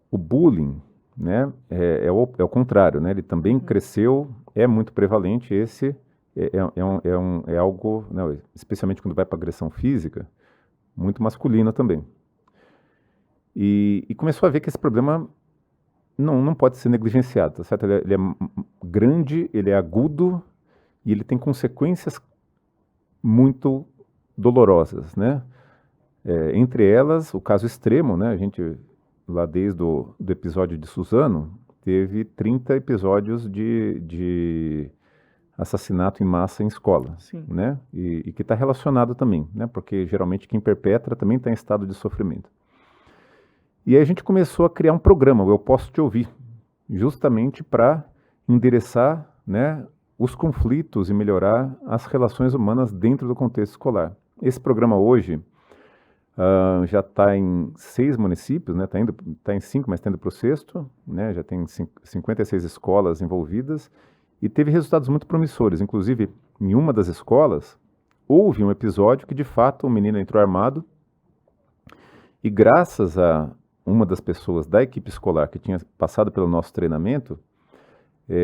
O bullying, né, é o contrário, né? Ele também cresceu, é muito prevalente. Esse é algo, né, especialmente quando vai para agressão física, muito masculino também. E começou a ver que esse problema não pode ser negligenciado, tá certo? Ele é grande, ele é agudo e ele tem consequências muito dolorosas, né? Entre elas, o caso extremo, né? A gente, lá desde o episódio de Suzano, teve 30 episódios de assassinato em massa em escola, Sim. né? E que está relacionado também, né? Porque geralmente quem perpetra também está em estado de sofrimento. E aí a gente começou a criar um programa, o Eu Posso Te Ouvir, justamente para endereçar, né, os conflitos e melhorar as relações humanas dentro do contexto escolar. Esse programa hoje já está em 6 municípios, né? Tá em 5, mas está indo para o 6º, né? Já tem 56 escolas envolvidas e teve resultados muito promissores. Inclusive, em uma das escolas, houve um episódio que, de fato, o menino entrou armado e, graças a uma das pessoas da equipe escolar que tinha passado pelo nosso treinamento,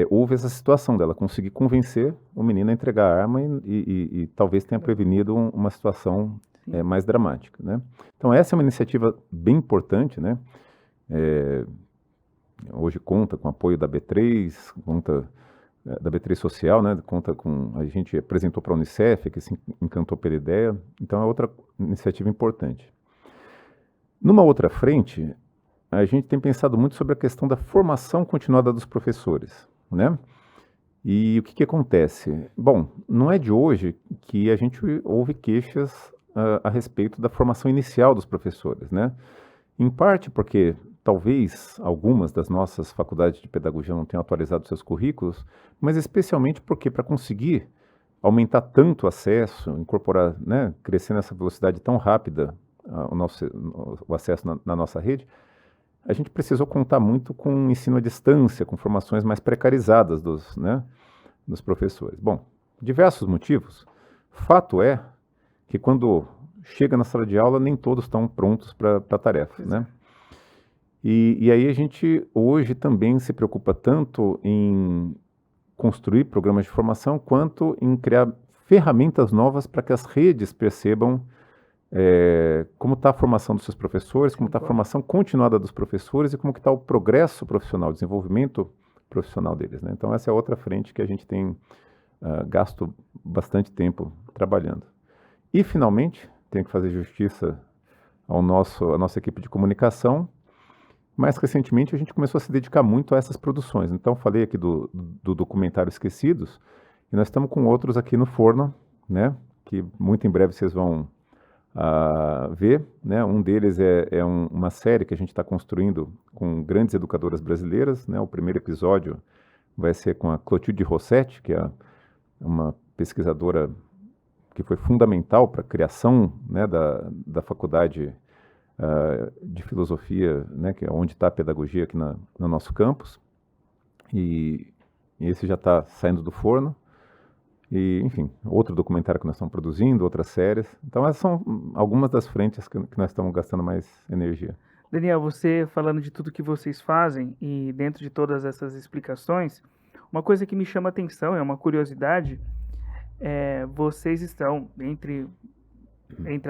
houve essa situação dela conseguir convencer o menino a entregar a arma e talvez tenha prevenido uma situação mais dramática, né? Então essa é uma iniciativa bem importante, né? Hoje conta com o apoio da B3, da B3 Social, né? A gente apresentou para a Unicef, que se encantou pela ideia, então é outra iniciativa importante. Numa outra frente, a gente tem pensado muito sobre a questão da formação continuada dos professores, né? E o que acontece? Bom, não é de hoje que a gente ouve queixas a respeito da formação inicial dos professores, né? Em parte porque talvez algumas das nossas faculdades de pedagogia não tenham atualizado seus currículos, mas especialmente porque para conseguir aumentar tanto o acesso, incorporar, né, crescer nessa velocidade tão rápida o acesso na nossa rede, a gente precisou contar muito com o ensino à distância, com formações mais precarizadas dos professores. Bom, diversos motivos. Fato é que quando chega na sala de aula, nem todos estão prontos para a tarefa, né? E aí a gente hoje também se preocupa tanto em construir programas de formação, quanto em criar ferramentas novas para que as redes percebam como está a formação dos seus professores, como está a formação continuada dos professores e como está o progresso profissional, o desenvolvimento profissional deles, né? Então essa é outra frente que a gente tem gasto bastante tempo trabalhando. E finalmente, tenho que fazer justiça à nossa equipe de comunicação. Mais recentemente a gente começou a se dedicar muito a essas produções. Então falei aqui do documentário Esquecidos, e nós estamos com outros aqui no forno, né? Que muito em breve vocês vão ver, né? Um deles é uma série que a gente está construindo com grandes educadoras brasileiras, né? O primeiro episódio vai ser com a Clotilde Rossetti, que é uma pesquisadora que foi fundamental para a criação, né, da faculdade de filosofia, né, que é onde está a pedagogia aqui no nosso campus. E esse já está saindo do forno. E, enfim, outro documentário que nós estamos produzindo, outras séries. Então, essas são algumas das frentes que nós estamos gastando mais energia. Daniel, você falando de tudo que vocês fazem e dentro de todas essas explicações, uma coisa que me chama a atenção, é uma curiosidade, vocês estão entre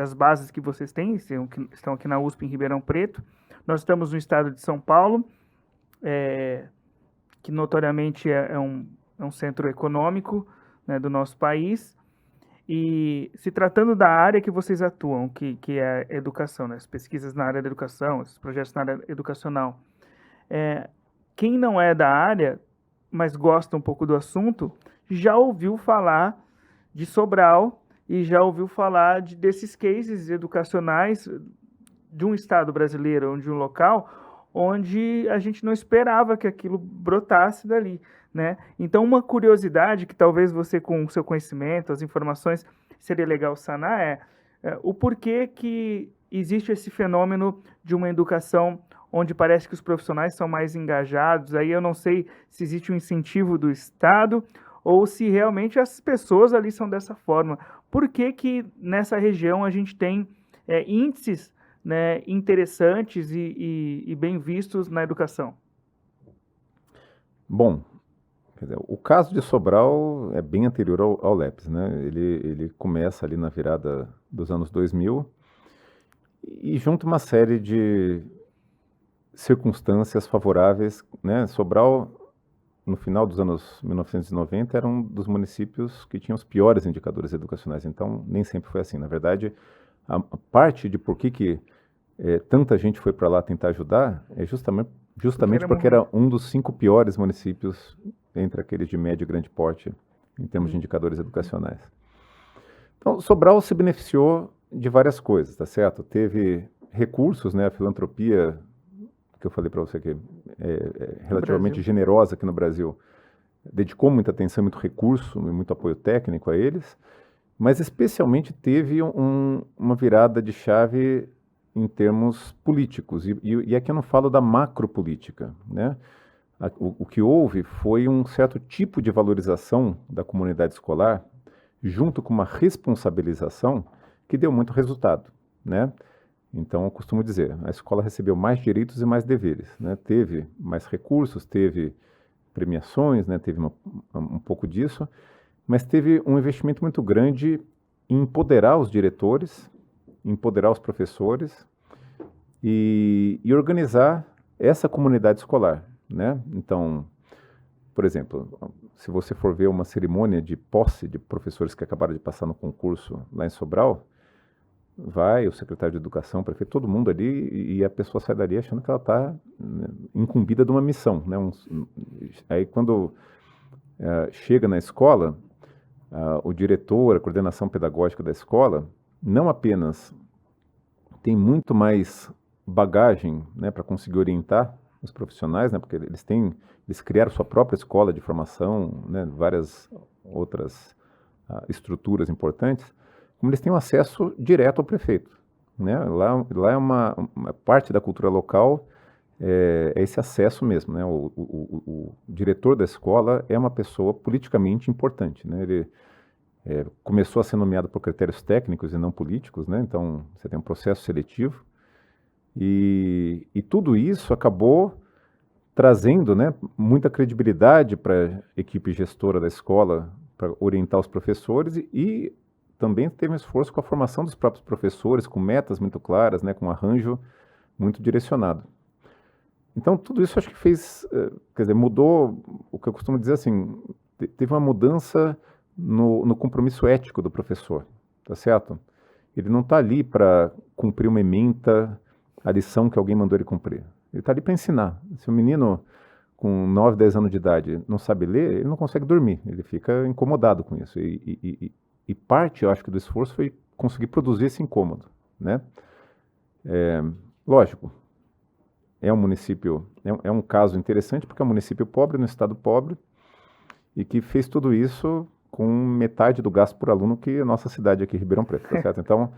as bases que vocês têm, estão aqui na USP em Ribeirão Preto. Nós estamos no estado de São Paulo, que notoriamente é um centro econômico, né, do nosso país. E se tratando da área que vocês atuam, que é a educação, né, as pesquisas na área da educação, os projetos na área educacional, quem não é da área, mas gosta um pouco do assunto, já ouviu falar de Sobral e já ouviu falar desses cases educacionais de um estado brasileiro, ou de um local, onde a gente não esperava que aquilo brotasse dali, né? Então, uma curiosidade que talvez você, com o seu conhecimento, as informações, seria legal sanar o porquê que existe esse fenômeno de uma educação onde parece que os profissionais são mais engajados. Aí eu não sei se existe um incentivo do Estado ou se realmente as pessoas ali são dessa forma. Por que nessa região a gente tem índices, né, interessantes e bem vistos na educação? Bom, quer dizer, o caso de Sobral é bem anterior ao LEPS, né? Ele começa ali na virada dos anos 2000 e junta uma série de circunstâncias favoráveis, né? Sobral, no final dos anos 1990, era um dos municípios que tinha os piores indicadores educacionais, então nem sempre foi assim. Na verdade, a parte de por que tanta gente foi para lá tentar ajudar é justamente porque era um dos 5 piores municípios entre aqueles de médio e grande porte em termos de indicadores educacionais. Então, Sobral se beneficiou de várias coisas, tá certo? Teve recursos, né? A filantropia, que eu falei para você que é relativamente generosa aqui no Brasil, dedicou muita atenção, muito recurso e muito apoio técnico a eles, mas especialmente teve uma virada de chave em termos políticos. E aqui eu não falo da macropolítica, né? O que houve foi um certo tipo de valorização da comunidade escolar, junto com uma responsabilização que deu muito resultado, né? Então, eu costumo dizer, a escola recebeu mais direitos e mais deveres, né? Teve mais recursos, teve premiações, né? Teve um pouco disso, mas teve um investimento muito grande em empoderar os diretores, empoderar os professores e organizar essa comunidade escolar, né? Então, por exemplo, se você for ver uma cerimônia de posse de professores que acabaram de passar no concurso lá em Sobral, vai o secretário de Educação, o prefeito, todo mundo ali, e a pessoa sai dali achando que ela está, né, incumbida de uma missão, né? Aí quando chega na escola, o diretor, a coordenação pedagógica da escola, não apenas tem muito mais bagagem, né, para conseguir orientar os profissionais, né, porque eles criaram sua própria escola de formação, né, várias outras estruturas importantes, como eles têm um acesso direto ao prefeito, né? Lá é uma parte da cultura local, é esse acesso mesmo, né? O diretor da escola é uma pessoa politicamente importante, né? Ele começou a ser nomeado por critérios técnicos e não políticos, né? Então você tem um processo seletivo e tudo isso acabou trazendo, né, muita credibilidade para a equipe gestora da escola para orientar os professores e também teve um esforço com a formação dos próprios professores, com metas muito claras, né, com um arranjo muito direcionado. Então, tudo isso acho que fez, quer dizer, mudou, o que eu costumo dizer assim, teve uma mudança no compromisso ético do professor, tá certo? Ele não está ali para cumprir uma ementa, a lição que alguém mandou ele cumprir. Ele está ali para ensinar. Se o menino com 9, 10 anos de idade não sabe ler, ele não consegue dormir, ele fica incomodado com isso. E parte, eu acho que do esforço foi conseguir produzir esse incômodo, né? Lógico, é um município, é um caso interessante porque é um município pobre, no estado pobre, e que fez tudo isso com metade do gasto por aluno que a nossa cidade aqui, Ribeirão Preto, tá certo? Então,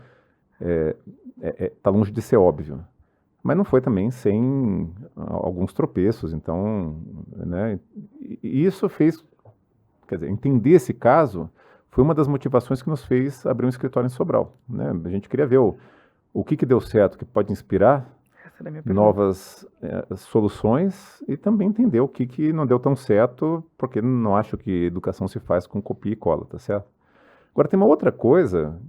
tá longe de ser óbvio. Mas não foi também sem alguns tropeços, então, né? E isso fez, quer dizer, entender esse caso foi uma das motivações que nos fez abrir um escritório em Sobral, né? A gente queria ver o que deu certo, que pode inspirar novas soluções e também entender o que não deu tão certo, porque não acho que educação se faz com copia e cola, tá certo? Agora, tem uma outra coisa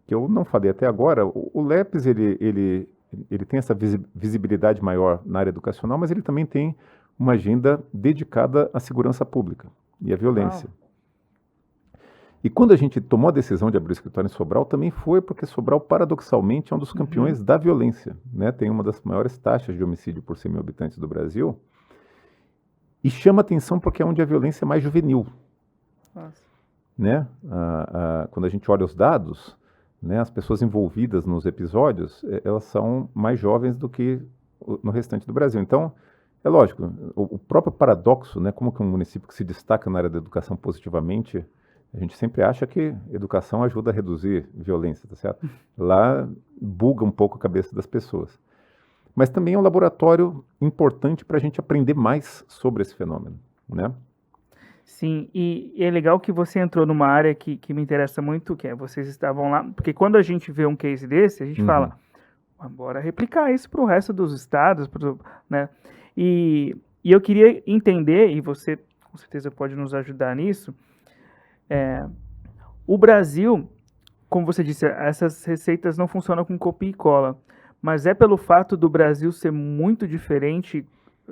que eu não falei até agora. O LEPES, ele tem essa visibilidade maior na área educacional, mas ele também tem uma agenda dedicada à segurança pública e à violência. Uau. E quando a gente tomou a decisão de abrir o escritório em Sobral, também foi porque Sobral, paradoxalmente, é um dos campeões da violência, né? Tem uma das maiores taxas de homicídio por 100 mil habitantes do Brasil. E chama atenção porque é onde a violência é mais juvenil. Nossa. Né? Quando a gente olha os dados, né, as pessoas envolvidas nos episódios, elas são mais jovens do que no restante do Brasil. Então, é lógico, o próprio paradoxo, né, como que um município que se destaca na área da educação positivamente, a gente sempre acha que educação ajuda a reduzir violência, tá certo? Lá buga um pouco a cabeça das pessoas. Mas também é um laboratório importante para a gente aprender mais sobre esse fenômeno, né? Sim, e é legal que você entrou numa área que me interessa muito, que é vocês estavam lá, porque quando a gente vê um case desse, a gente fala, bora replicar isso para o resto dos estados, né? E eu queria entender, e você com certeza pode nos ajudar nisso, o Brasil, como você disse, essas receitas não funcionam com copia e cola, mas é pelo fato do Brasil ser muito diferente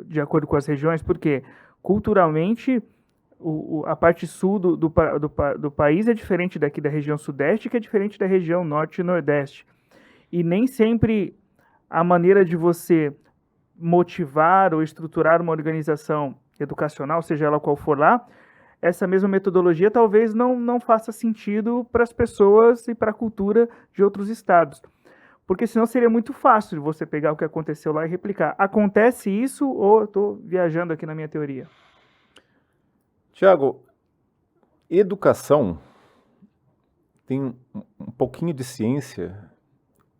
de acordo com as regiões, porque culturalmente a parte sul do país é diferente daqui da região sudeste, que é diferente da região norte e nordeste. E nem sempre a maneira de você motivar ou estruturar uma organização educacional, seja ela qual for lá, essa mesma metodologia talvez não faça sentido para as pessoas e para a cultura de outros estados. Porque senão seria muito fácil você pegar o que aconteceu lá e replicar. Acontece isso ou eu estou viajando aqui na minha teoria? Tiago, educação tem um pouquinho de ciência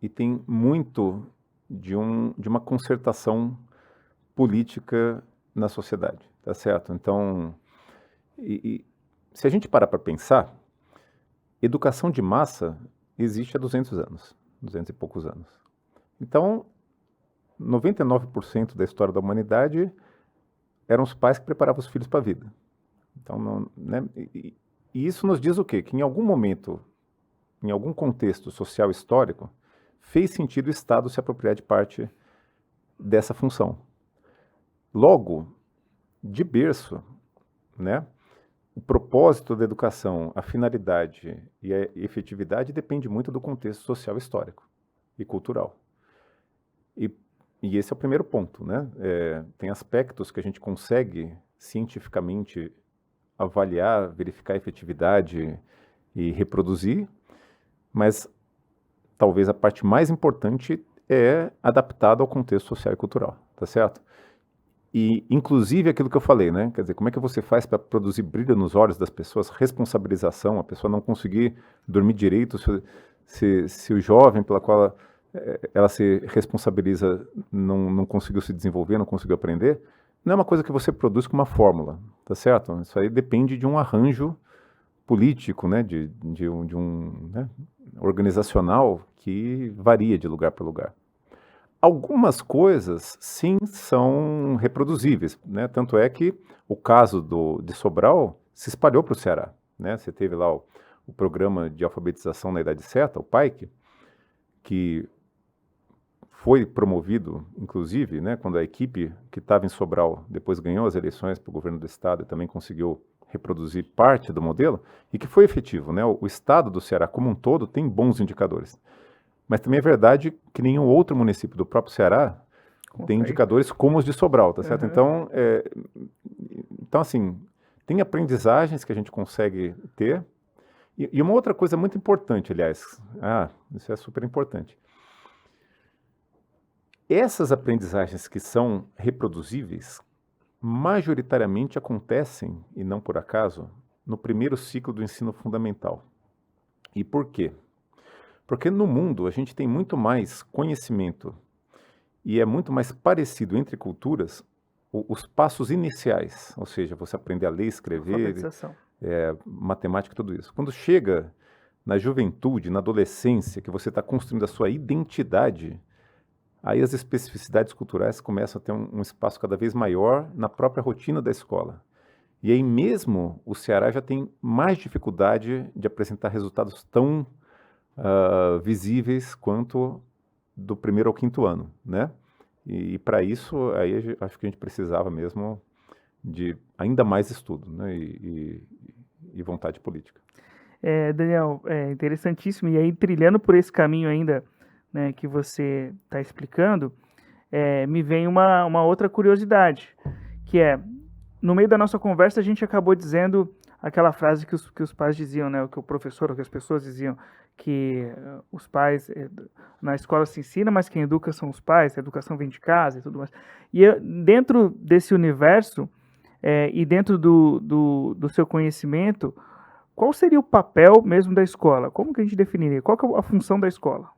e tem muito de uma concertação política na sociedade, tá certo? Então, se a gente parar para pensar, educação de massa existe há 200 anos, 200 e poucos anos. Então, 99% da história da humanidade eram os pais que preparavam os filhos para a vida. Então, né, e isso nos diz o quê? Que em algum momento, em algum contexto social histórico, fez sentido o Estado se apropriar de parte dessa função. Logo, de berço, né, o propósito da educação, a finalidade e a efetividade depende muito do contexto social histórico e cultural. E esse é o primeiro ponto, né? Tem aspectos que a gente consegue cientificamente avaliar, verificar a efetividade e reproduzir, mas talvez a parte mais importante é adaptada ao contexto social e cultural, tá certo? E, inclusive, aquilo que eu falei, né? Quer dizer, como é que você faz para produzir brilho nos olhos das pessoas, responsabilização, a pessoa não conseguir dormir direito, se o jovem pela qual ela se responsabiliza não conseguiu se desenvolver, não conseguiu aprender, não é uma coisa que você produz com uma fórmula, tá certo? Isso aí depende de um arranjo político, né? De um né? Organizacional que varia de lugar para lugar. Algumas coisas, sim, são reproduzíveis, né? Tanto é que o caso de Sobral se espalhou para o Ceará, né? Você teve lá o programa de alfabetização na idade certa, o PAIC, que foi promovido, inclusive, né, quando a equipe que estava em Sobral depois ganhou as eleições para o governo do estado e também conseguiu reproduzir parte do modelo, e que foi efetivo, né? O estado do Ceará como um todo tem bons indicadores. Mas também é verdade que nenhum outro município do próprio Ceará tem indicadores como os de Sobral, tá certo? Então, assim, tem aprendizagens que a gente consegue ter. E uma outra coisa muito importante, aliás, isso é super importante. Essas aprendizagens que são reproduzíveis, majoritariamente acontecem, e não por acaso, no primeiro ciclo do ensino fundamental. E por quê? Porque no mundo a gente tem muito mais conhecimento e é muito mais parecido entre culturas os passos iniciais, ou seja, você aprender a ler, escrever, matemática, tudo isso. Quando chega na juventude, na adolescência, que você está construindo a sua identidade, aí as especificidades culturais começam a ter um espaço cada vez maior na própria rotina da escola. E aí mesmo o Ceará já tem mais dificuldade de apresentar resultados tão visíveis quanto do primeiro ao quinto ano, né? E para isso, aí acho que a gente precisava mesmo de ainda mais estudo, né? E vontade política. Daniel, é interessantíssimo. E aí, trilhando por esse caminho ainda, né, que você está explicando, me vem uma outra curiosidade, que é, no meio da nossa conversa, a gente acabou dizendo aquela frase que os pais diziam, né, o que o professor, o que as pessoas diziam, que os pais, na escola se ensina, mas quem educa são os pais, a educação vem de casa e tudo mais. E dentro desse universo, e dentro do seu conhecimento, qual seria o papel mesmo da escola? Como que a gente definiria? Qual que é a função da escola?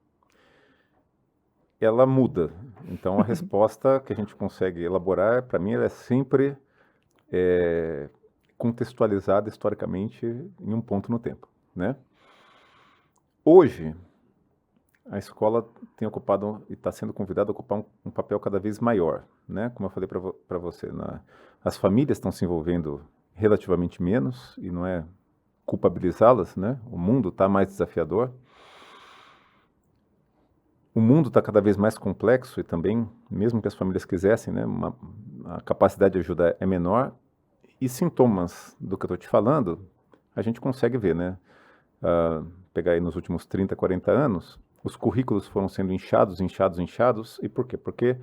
Ela muda. Então, a resposta que a gente consegue elaborar, para mim, ela é sempre contextualizada historicamente em um ponto no tempo, né? Hoje, a escola tem ocupado e está sendo convidada a ocupar um papel cada vez maior, né? Como eu falei para você, as famílias estão se envolvendo relativamente menos, e não é culpabilizá-las, né? O mundo está mais desafiador. O mundo está cada vez mais complexo e também, mesmo que as famílias quisessem, né, a capacidade de ajuda é menor. E sintomas do que eu estou te falando, a gente consegue ver, né? Pegar aí nos últimos 30, 40 anos, os currículos foram sendo inchados. E por quê? Porque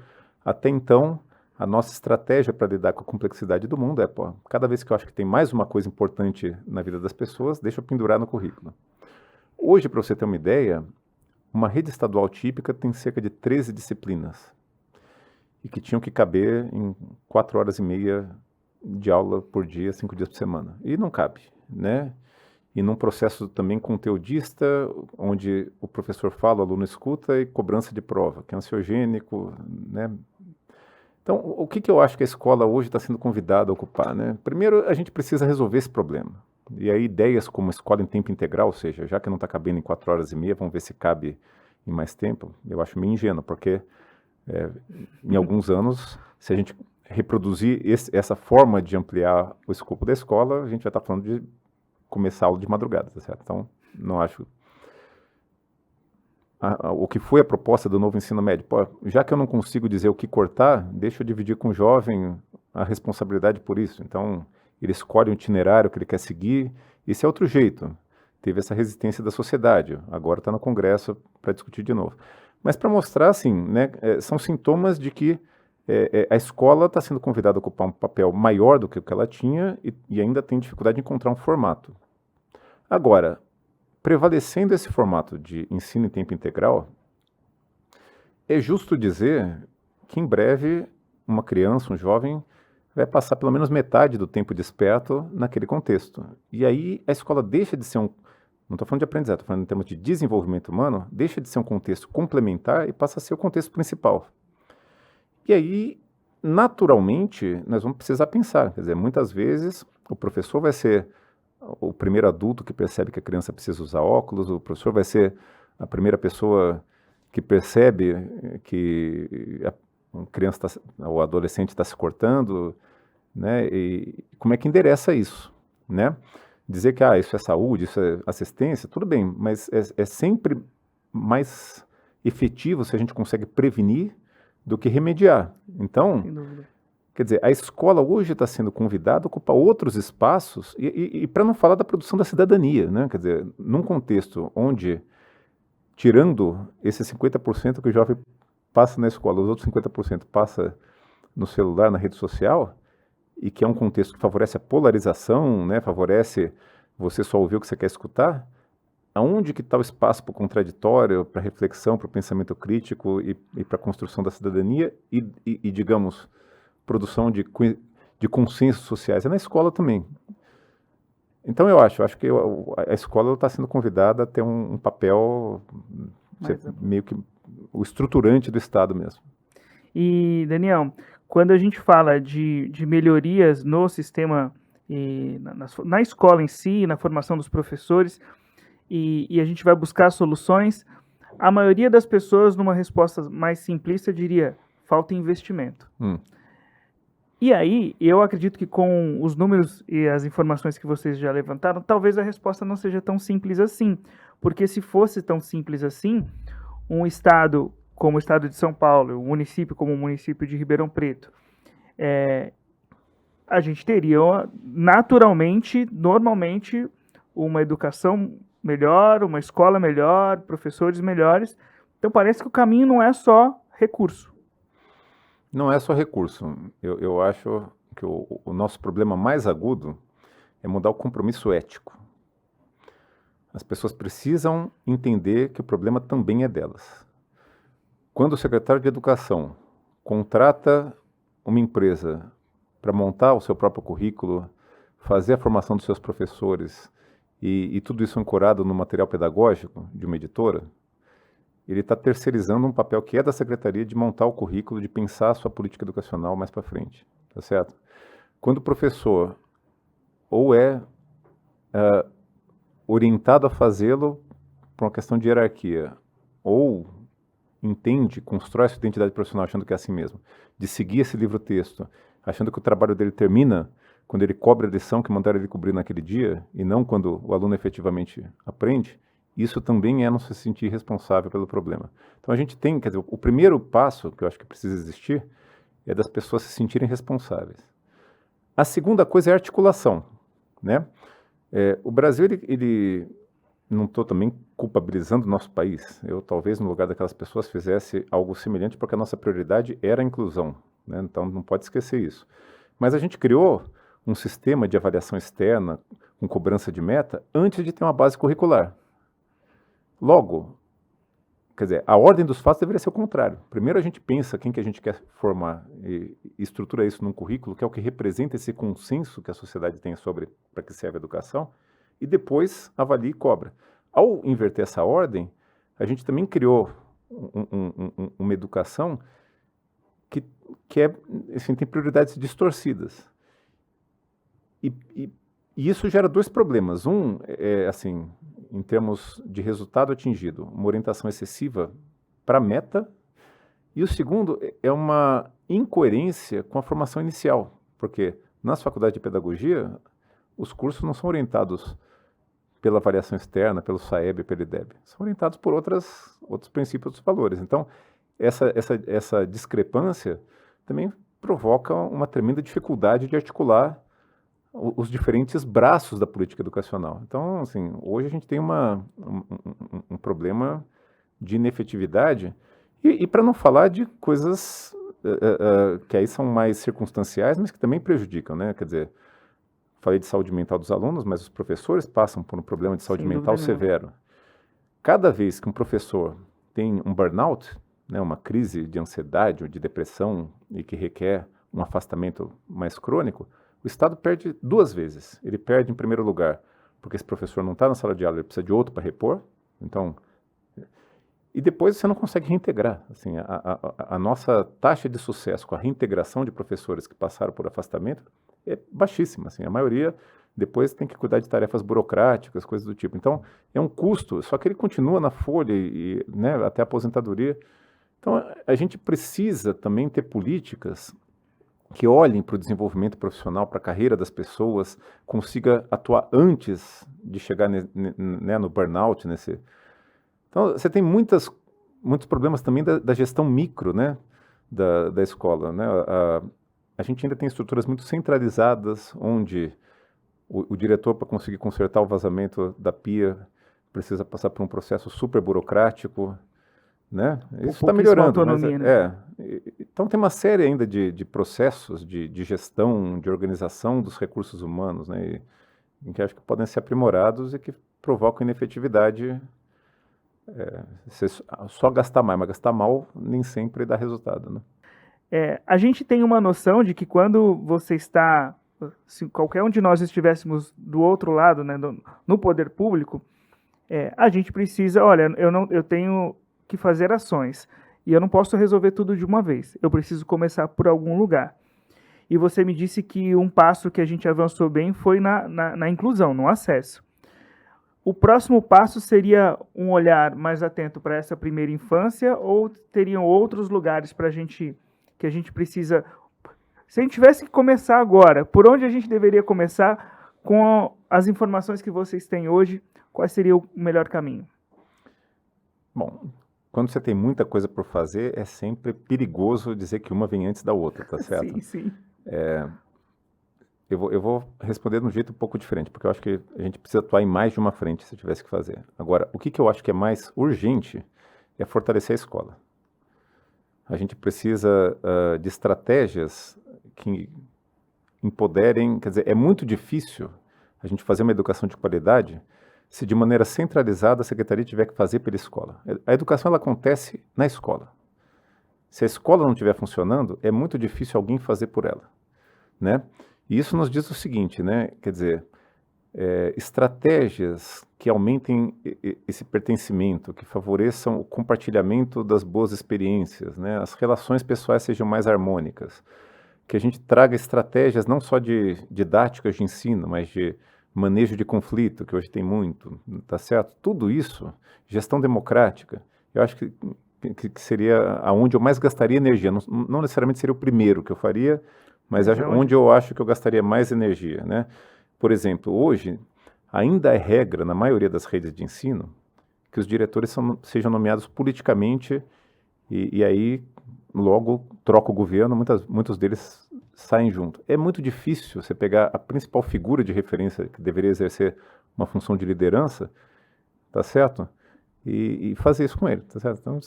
até então a nossa estratégia para lidar com a complexidade do mundo é, pô, cada vez que eu acho que tem mais uma coisa importante na vida das pessoas, deixa eu pendurar no currículo. Hoje, para você ter uma ideia, uma rede estadual típica tem cerca de 13 disciplinas e que tinham que caber em 4 horas e meia de aula por dia, 5 dias por semana. E não cabe, né? E num processo também conteudista, onde o professor fala, o aluno escuta, e cobrança de prova, que é ansiogênico, né? Então, o que eu acho que a escola hoje está sendo convidada a ocupar, né? Primeiro, a gente precisa resolver esse problema. E aí, ideias como escola em tempo integral, ou seja, já que não está cabendo em 4 horas e meia, vamos ver se cabe em mais tempo, eu acho meio ingênuo, porque em alguns anos, se a gente reproduzir essa forma de ampliar o escopo da escola, a gente vai estar falando de começar a aula de madrugada, tá certo? Então, não acho... o que foi a proposta do novo ensino médio? Pô, já que eu não consigo dizer o que cortar, deixa eu dividir com o jovem a responsabilidade por isso. Então, ele escolhe um itinerário que ele quer seguir. Esse é outro jeito. Teve essa resistência da sociedade. Agora está no Congresso para discutir de novo. Mas para mostrar, assim, né, são sintomas de que a escola está sendo convidada a ocupar um papel maior do que o que ela tinha e ainda tem dificuldade de encontrar um formato. Agora, prevalecendo esse formato de ensino em tempo integral, é justo dizer que em breve uma criança, um jovem, vai passar pelo menos metade do tempo desperto naquele contexto. E aí a escola deixa de ser não estou falando de aprendizado, estou falando em termos de desenvolvimento humano, deixa de ser um contexto complementar e passa a ser o contexto principal. E aí, naturalmente, nós vamos precisar pensar. Quer dizer, muitas vezes o professor vai ser o primeiro adulto que percebe que a criança precisa usar óculos, o professor vai ser a primeira pessoa que percebe que a criança o adolescente está se cortando, né? E como é que endereça isso, né? Dizer que isso é saúde, isso é assistência, tudo bem, mas é sempre mais efetivo se a gente consegue prevenir do que remediar. Então, quer dizer, a escola hoje está sendo convidada a ocupar outros espaços e para não falar da produção da cidadania, né? Quer dizer, num contexto onde, tirando esses 50% que o jovem passa na escola, os outros 50% passa no celular, na rede social, e que é um contexto que favorece a polarização, né? Favorece você só ouvir o que você quer escutar, aonde que está o espaço para o contraditório, para a reflexão, para o pensamento crítico e para a construção da cidadania e, digamos, produção de consensos sociais? É na escola também. Então eu acho que a escola está sendo convidada a ter um papel meio que o estruturante do Estado mesmo. E, Daniel, quando a gente fala de melhorias no sistema, na escola em si, na formação dos professores, e a gente vai buscar soluções, a maioria das pessoas, numa resposta mais simplista, diria, falta investimento. E aí, eu acredito que com os números e as informações que vocês já levantaram, talvez a resposta não seja tão simples assim. Porque se fosse tão simples assim, um estado como o estado de São Paulo, um município como o município de Ribeirão Preto, a gente teria naturalmente, normalmente, uma educação melhor, uma escola melhor, professores melhores. Então parece que o caminho não é só recurso. Não é só recurso. Eu acho que o nosso problema mais agudo é mudar o compromisso ético. As pessoas precisam entender que o problema também é delas. Quando o secretário de Educação contrata uma empresa para montar o seu próprio currículo, fazer a formação dos seus professores e tudo isso ancorado no material pedagógico de uma editora, ele está terceirizando um papel que é da secretaria de montar o currículo, de pensar a sua política educacional mais para frente, tá certo? Quando o professor ou é orientado a fazê-lo por uma questão de hierarquia, ou entende, constrói sua identidade profissional achando que é assim mesmo, de seguir esse livro-texto, achando que o trabalho dele termina quando ele cobre a lição que mandaram ele cobrir naquele dia, e não quando o aluno efetivamente aprende, isso também é não se sentir responsável pelo problema. Então a gente tem, quer dizer, o primeiro passo que eu acho que precisa existir é das pessoas se sentirem responsáveis. A segunda coisa é a articulação, né? O Brasil, ele não estou também culpabilizando o nosso país. Eu talvez no lugar daquelas pessoas fizesse algo semelhante porque a nossa prioridade era a inclusão, né? Então não pode esquecer isso. Mas a gente criou um sistema de avaliação externa com cobrança de meta antes de ter uma base curricular. Logo, quer dizer, a ordem dos fatos deveria ser o contrário. Primeiro a gente pensa quem que a gente quer formar e estrutura isso num currículo, que é o que representa esse consenso que a sociedade tem sobre para que serve a educação, e depois avalia e cobra. Ao inverter essa ordem, a gente também criou uma educação que é, assim, tem prioridades distorcidas. E isso gera dois problemas. Um é, assim, em termos de resultado atingido, uma orientação excessiva para a meta, e o segundo é uma incoerência com a formação inicial, porque nas faculdades de pedagogia, os cursos não são orientados pela avaliação externa, pelo SAEB, pelo IDEB, são orientados por outros princípios, outros valores. Então, essa discrepância também provoca uma tremenda dificuldade de articular os diferentes braços da política educacional. Então, assim, hoje a gente tem um problema de inefetividade, e para não falar de coisas que aí são mais circunstanciais, mas que também prejudicam, né? Quer dizer, falei de saúde mental dos alunos, mas os professores passam por um problema de saúde mental severo. Cada vez que um professor tem um burnout, né, uma crise de ansiedade ou de depressão e que requer um afastamento mais crônico, o Estado perde duas vezes. Ele perde, em primeiro lugar, porque esse professor não está na sala de aula, ele precisa de outro para repor. Então, e depois você não consegue reintegrar. Assim, a nossa taxa de sucesso com a reintegração de professores que passaram por afastamento é baixíssima. Assim, a maioria depois tem que cuidar de tarefas burocráticas, coisas do tipo. Então, é um custo, só que ele continua na folha né, até a aposentadoria. Então, a gente precisa também ter políticas que olhem para o desenvolvimento profissional, para a carreira das pessoas, consiga atuar antes de chegar né, no burnout. Então, você tem muitos problemas também da gestão micro, né, da escola. Né? A gente ainda tem estruturas muito centralizadas, onde o diretor, para conseguir consertar o vazamento da pia, precisa passar por um processo super burocrático. Né? Isso está melhorando. Autonomia, né? Então tem uma série ainda de processos de gestão, de organização dos recursos humanos, né? Em que acho que podem ser aprimorados e que provocam inefetividade. Você só gastar mais, mas gastar mal nem sempre dá resultado. Né? A gente tem uma noção de que quando você está, se qualquer um de nós estivéssemos do outro lado, né, no poder público, a gente precisa, olha, eu tenho que fazer ações. E eu não posso resolver tudo de uma vez. Eu preciso começar por algum lugar. E você me disse que um passo que a gente avançou bem foi na inclusão, no acesso. O próximo passo seria um olhar mais atento para essa primeira infância, ou teriam outros lugares que a gente precisa... Se a gente tivesse que começar agora, por onde a gente deveria começar com as informações que vocês têm hoje? Qual seria o melhor caminho? Bom, quando você tem muita coisa por fazer, é sempre perigoso dizer que uma vem antes da outra, tá certo? Sim, sim. Eu vou responder de um jeito um pouco diferente, porque eu acho que a gente precisa atuar em mais de uma frente se tivesse que fazer. Agora, o que eu acho que é mais urgente é fortalecer a escola. A gente precisa de estratégias que empoderem, quer dizer, é muito difícil a gente fazer uma educação de qualidade se de maneira centralizada a secretaria tiver que fazer pela escola. A educação ela acontece na escola. Se a escola não estiver funcionando, é muito difícil alguém fazer por ela, né? E isso nos diz o seguinte, né? Quer dizer, estratégias que aumentem esse pertencimento, que favoreçam o compartilhamento das boas experiências, né? As relações pessoais sejam mais harmônicas, que a gente traga estratégias não só de didáticas de ensino, mas de manejo de conflito, que hoje tem muito, tá certo? Tudo isso, gestão democrática, eu acho que seria aonde eu mais gastaria energia. Não necessariamente seria o primeiro que eu faria, mas onde eu acho que eu gastaria mais energia, né? Por exemplo, hoje, ainda é regra na maioria das redes de ensino que os diretores sejam nomeados politicamente e aí logo troca o governo, muitos deles saem junto. É muito difícil você pegar a principal figura de referência que deveria exercer uma função de liderança, tá certo? E fazer isso com ele, tá certo? Então,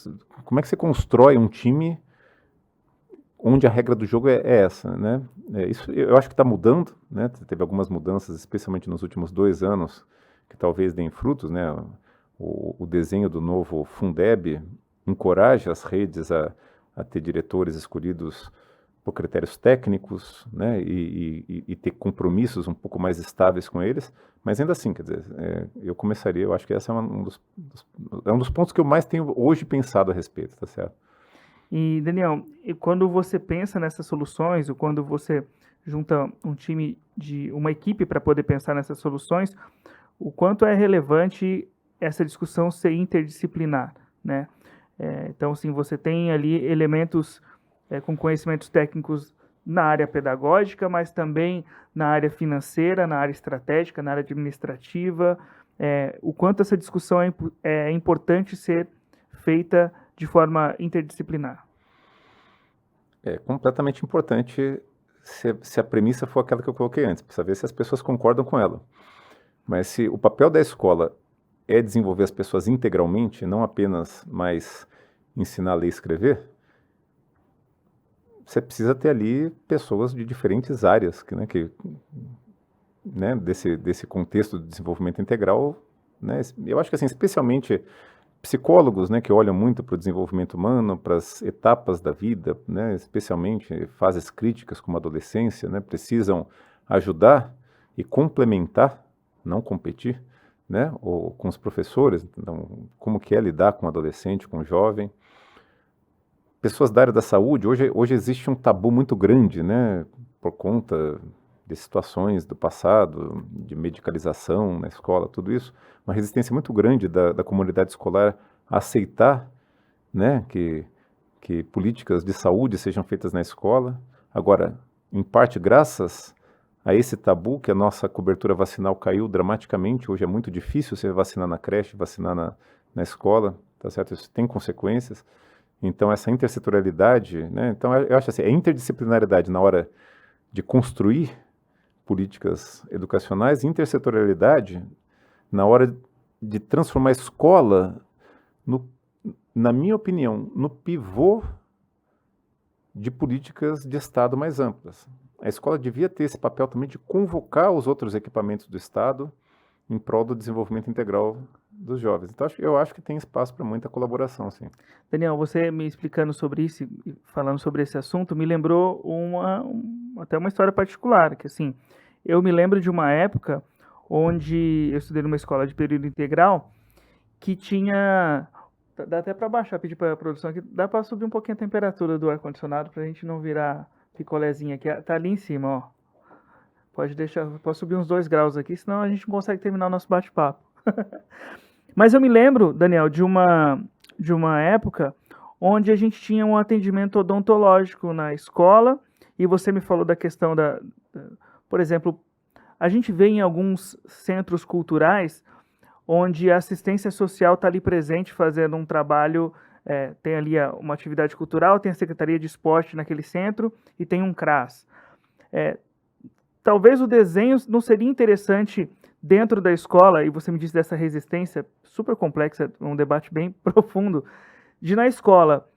como é que você constrói um time onde a regra do jogo é essa, né? Isso eu acho que está mudando, né? Teve algumas mudanças, especialmente nos últimos 2 anos, que talvez deem frutos, né? O desenho do novo Fundeb encoraja as redes a ter diretores escolhidos por critérios técnicos, né? E ter compromissos um pouco mais estáveis com eles, mas ainda assim, quer dizer, eu começaria, eu acho que esse é um dos pontos que eu mais tenho hoje pensado a respeito, tá certo? E, Daniel, e quando você pensa nessas soluções, ou quando você junta um time uma equipe para poder pensar nessas soluções, o quanto é relevante essa discussão ser interdisciplinar, né? Então, assim, você tem ali elementos com conhecimentos técnicos na área pedagógica, mas também na área financeira, na área estratégica, na área administrativa. O quanto essa discussão é importante ser feita de forma interdisciplinar. É completamente importante se a premissa for aquela que eu coloquei antes, para saber se as pessoas concordam com ela. Mas se o papel da escola é desenvolver as pessoas integralmente, não apenas mais ensinar a ler e escrever, você precisa ter ali pessoas de diferentes áreas, né, desse contexto de desenvolvimento integral, né, eu acho que assim, especialmente psicólogos, né, que olham muito para o desenvolvimento humano, para as etapas da vida, né, especialmente fases críticas como a adolescência, né, precisam ajudar e complementar, não competir, né, com os professores, então, como que é lidar com o adolescente, com o jovem. Pessoas da área da saúde, hoje existe um tabu muito grande, né, por conta de situações do passado, de medicalização na escola, tudo isso, uma resistência muito grande da comunidade escolar a aceitar, né, que políticas de saúde sejam feitas na escola. Agora, em parte graças a esse tabu, que a nossa cobertura vacinal caiu dramaticamente, hoje é muito difícil você vacinar na creche, vacinar na escola, tá certo? Isso tem consequências. Então, essa intersetorialidade, né? Então, eu acho assim, a interdisciplinaridade na hora de construir políticas educacionais, intersetorialidade na hora de transformar a escola, na minha opinião, no pivô de políticas de Estado mais amplas. A escola devia ter esse papel também de convocar os outros equipamentos do Estado em prol do desenvolvimento integral dos jovens. Então, eu acho que tem espaço para muita colaboração, sim. Daniel, você me explicando sobre isso, falando sobre esse assunto, me lembrou até uma história particular, que assim, eu me lembro de uma época onde eu estudei numa escola de período integral que tinha, dá até para baixar, pedir para a produção aqui, dá para subir um pouquinho a temperatura do ar-condicionado para a gente não virar picolézinho aqui, tá ali em cima, ó. Pode deixar, posso subir uns 2 graus aqui, senão a gente não consegue terminar o nosso bate-papo. Mas eu me lembro, Daniel, de uma época onde a gente tinha um atendimento odontológico na escola, e você me falou da questão por exemplo, a gente vê em alguns centros culturais onde a assistência social está ali presente fazendo um trabalho, tem ali uma atividade cultural, tem a Secretaria de Esporte naquele centro e tem um CRAS. Talvez o desenho não seria interessante dentro da escola, e você me disse dessa resistência super complexa, um debate bem profundo, de na escola,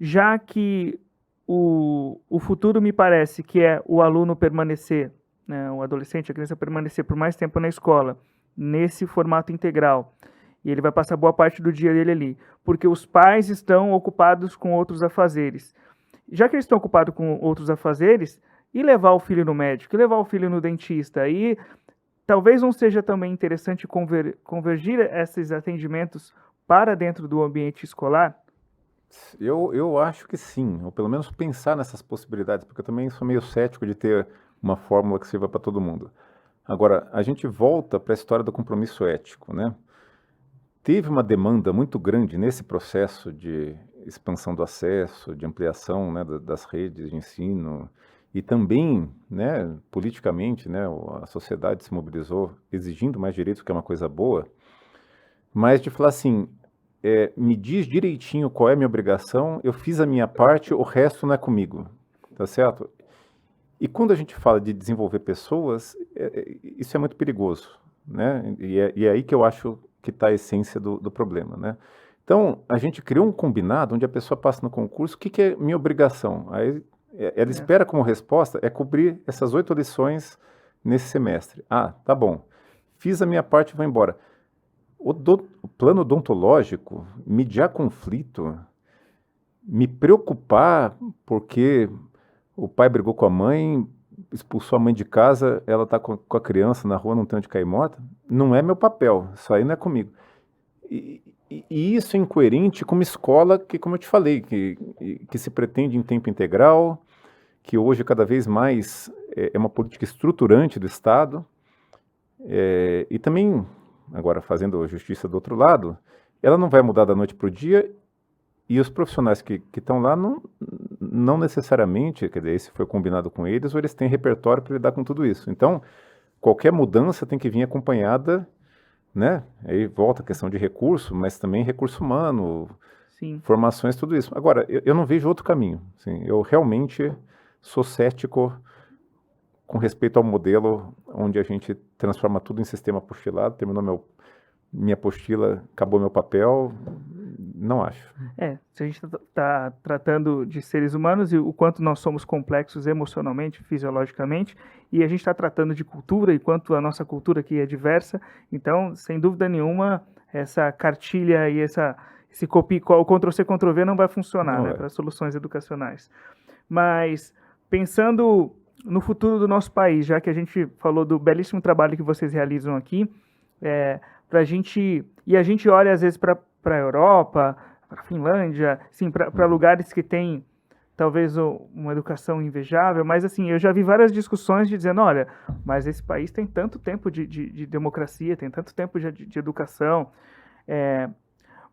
já que o futuro me parece que é o aluno permanecer, né, o adolescente, a criança permanecer por mais tempo na escola, nesse formato integral, e ele vai passar boa parte do dia dele ali, porque os pais estão ocupados com outros afazeres. Já que eles estão ocupados com outros afazeres, e levar o filho no médico, e levar o filho no dentista, e talvez não seja também interessante convergir esses atendimentos para dentro do ambiente escolar? Eu acho que sim, ou pelo menos pensar nessas possibilidades, porque eu também sou meio cético de ter uma fórmula que sirva para todo mundo. Agora, a gente volta para a história do compromisso ético, né? Teve uma demanda muito grande nesse processo de expansão do acesso, de ampliação, né, das redes de ensino, e também, né, politicamente, né, a sociedade se mobilizou exigindo mais direitos, que é uma coisa boa, mas de falar assim, me diz direitinho qual é a minha obrigação, eu fiz a minha parte, o resto não é comigo, tá certo? E quando a gente fala de desenvolver pessoas, isso é muito perigoso, né? E é aí que eu acho que está a essência do problema, né? Então, a gente criou um combinado onde a pessoa passa no concurso, o que é minha obrigação? Aí Ela espera como resposta cobrir essas 8 lições nesse semestre. Ah, tá bom. Fiz a minha parte e vou embora. O plano odontológico, mediar conflito, me preocupar porque o pai brigou com a mãe, expulsou a mãe de casa, ela está com a criança na rua, não tem onde cair morta, não é meu papel, isso aí não é comigo. E isso é incoerente com uma escola que, como eu te falei, que se pretende em tempo integral, que hoje cada vez mais é uma política estruturante do Estado, e também, agora fazendo justiça do outro lado, ela não vai mudar da noite para o dia, e os profissionais que estão lá não necessariamente, quer dizer, esse foi combinado com eles, ou eles têm repertório para lidar com tudo isso. Então, qualquer mudança tem que vir acompanhada, né? Aí volta a questão de recurso, mas também recurso humano, Sim. formações, tudo isso. Agora, eu não vejo outro caminho. Assim, eu realmente sou cético com respeito ao modelo onde a gente transforma tudo em sistema apostilado, terminou minha apostila, acabou meu papel, não acho. Se a gente está tratando de seres humanos e o quanto nós somos complexos emocionalmente, fisiologicamente, e a gente está tratando de cultura e quanto a nossa cultura aqui é diversa, então, sem dúvida nenhuma, essa cartilha e esse copia, o Ctrl-C, Ctrl-V não vai funcionar, né, para soluções educacionais. Mas, pensando no futuro do nosso país, já que a gente falou do belíssimo trabalho que vocês realizam aqui, a gente olha às vezes para a Europa, para a Finlândia, sim, para lugares que têm talvez uma educação invejável, mas assim, eu já vi várias discussões dizendo, olha, mas esse país tem tanto tempo de democracia, tem tanto tempo de educação,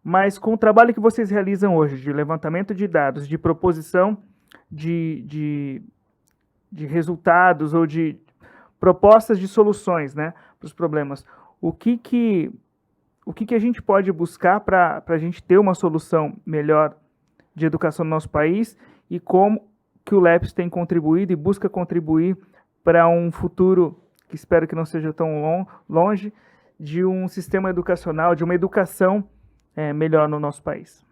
mas com o trabalho que vocês realizam hoje, de levantamento de dados, de proposição de resultados ou de propostas de soluções, né, para os problemas, o que a gente pode buscar para a gente ter uma solução melhor de educação no nosso país e como que o LEPS tem contribuído e busca contribuir para um futuro que espero que não seja tão longe, de um sistema educacional, de uma educação melhor no nosso país?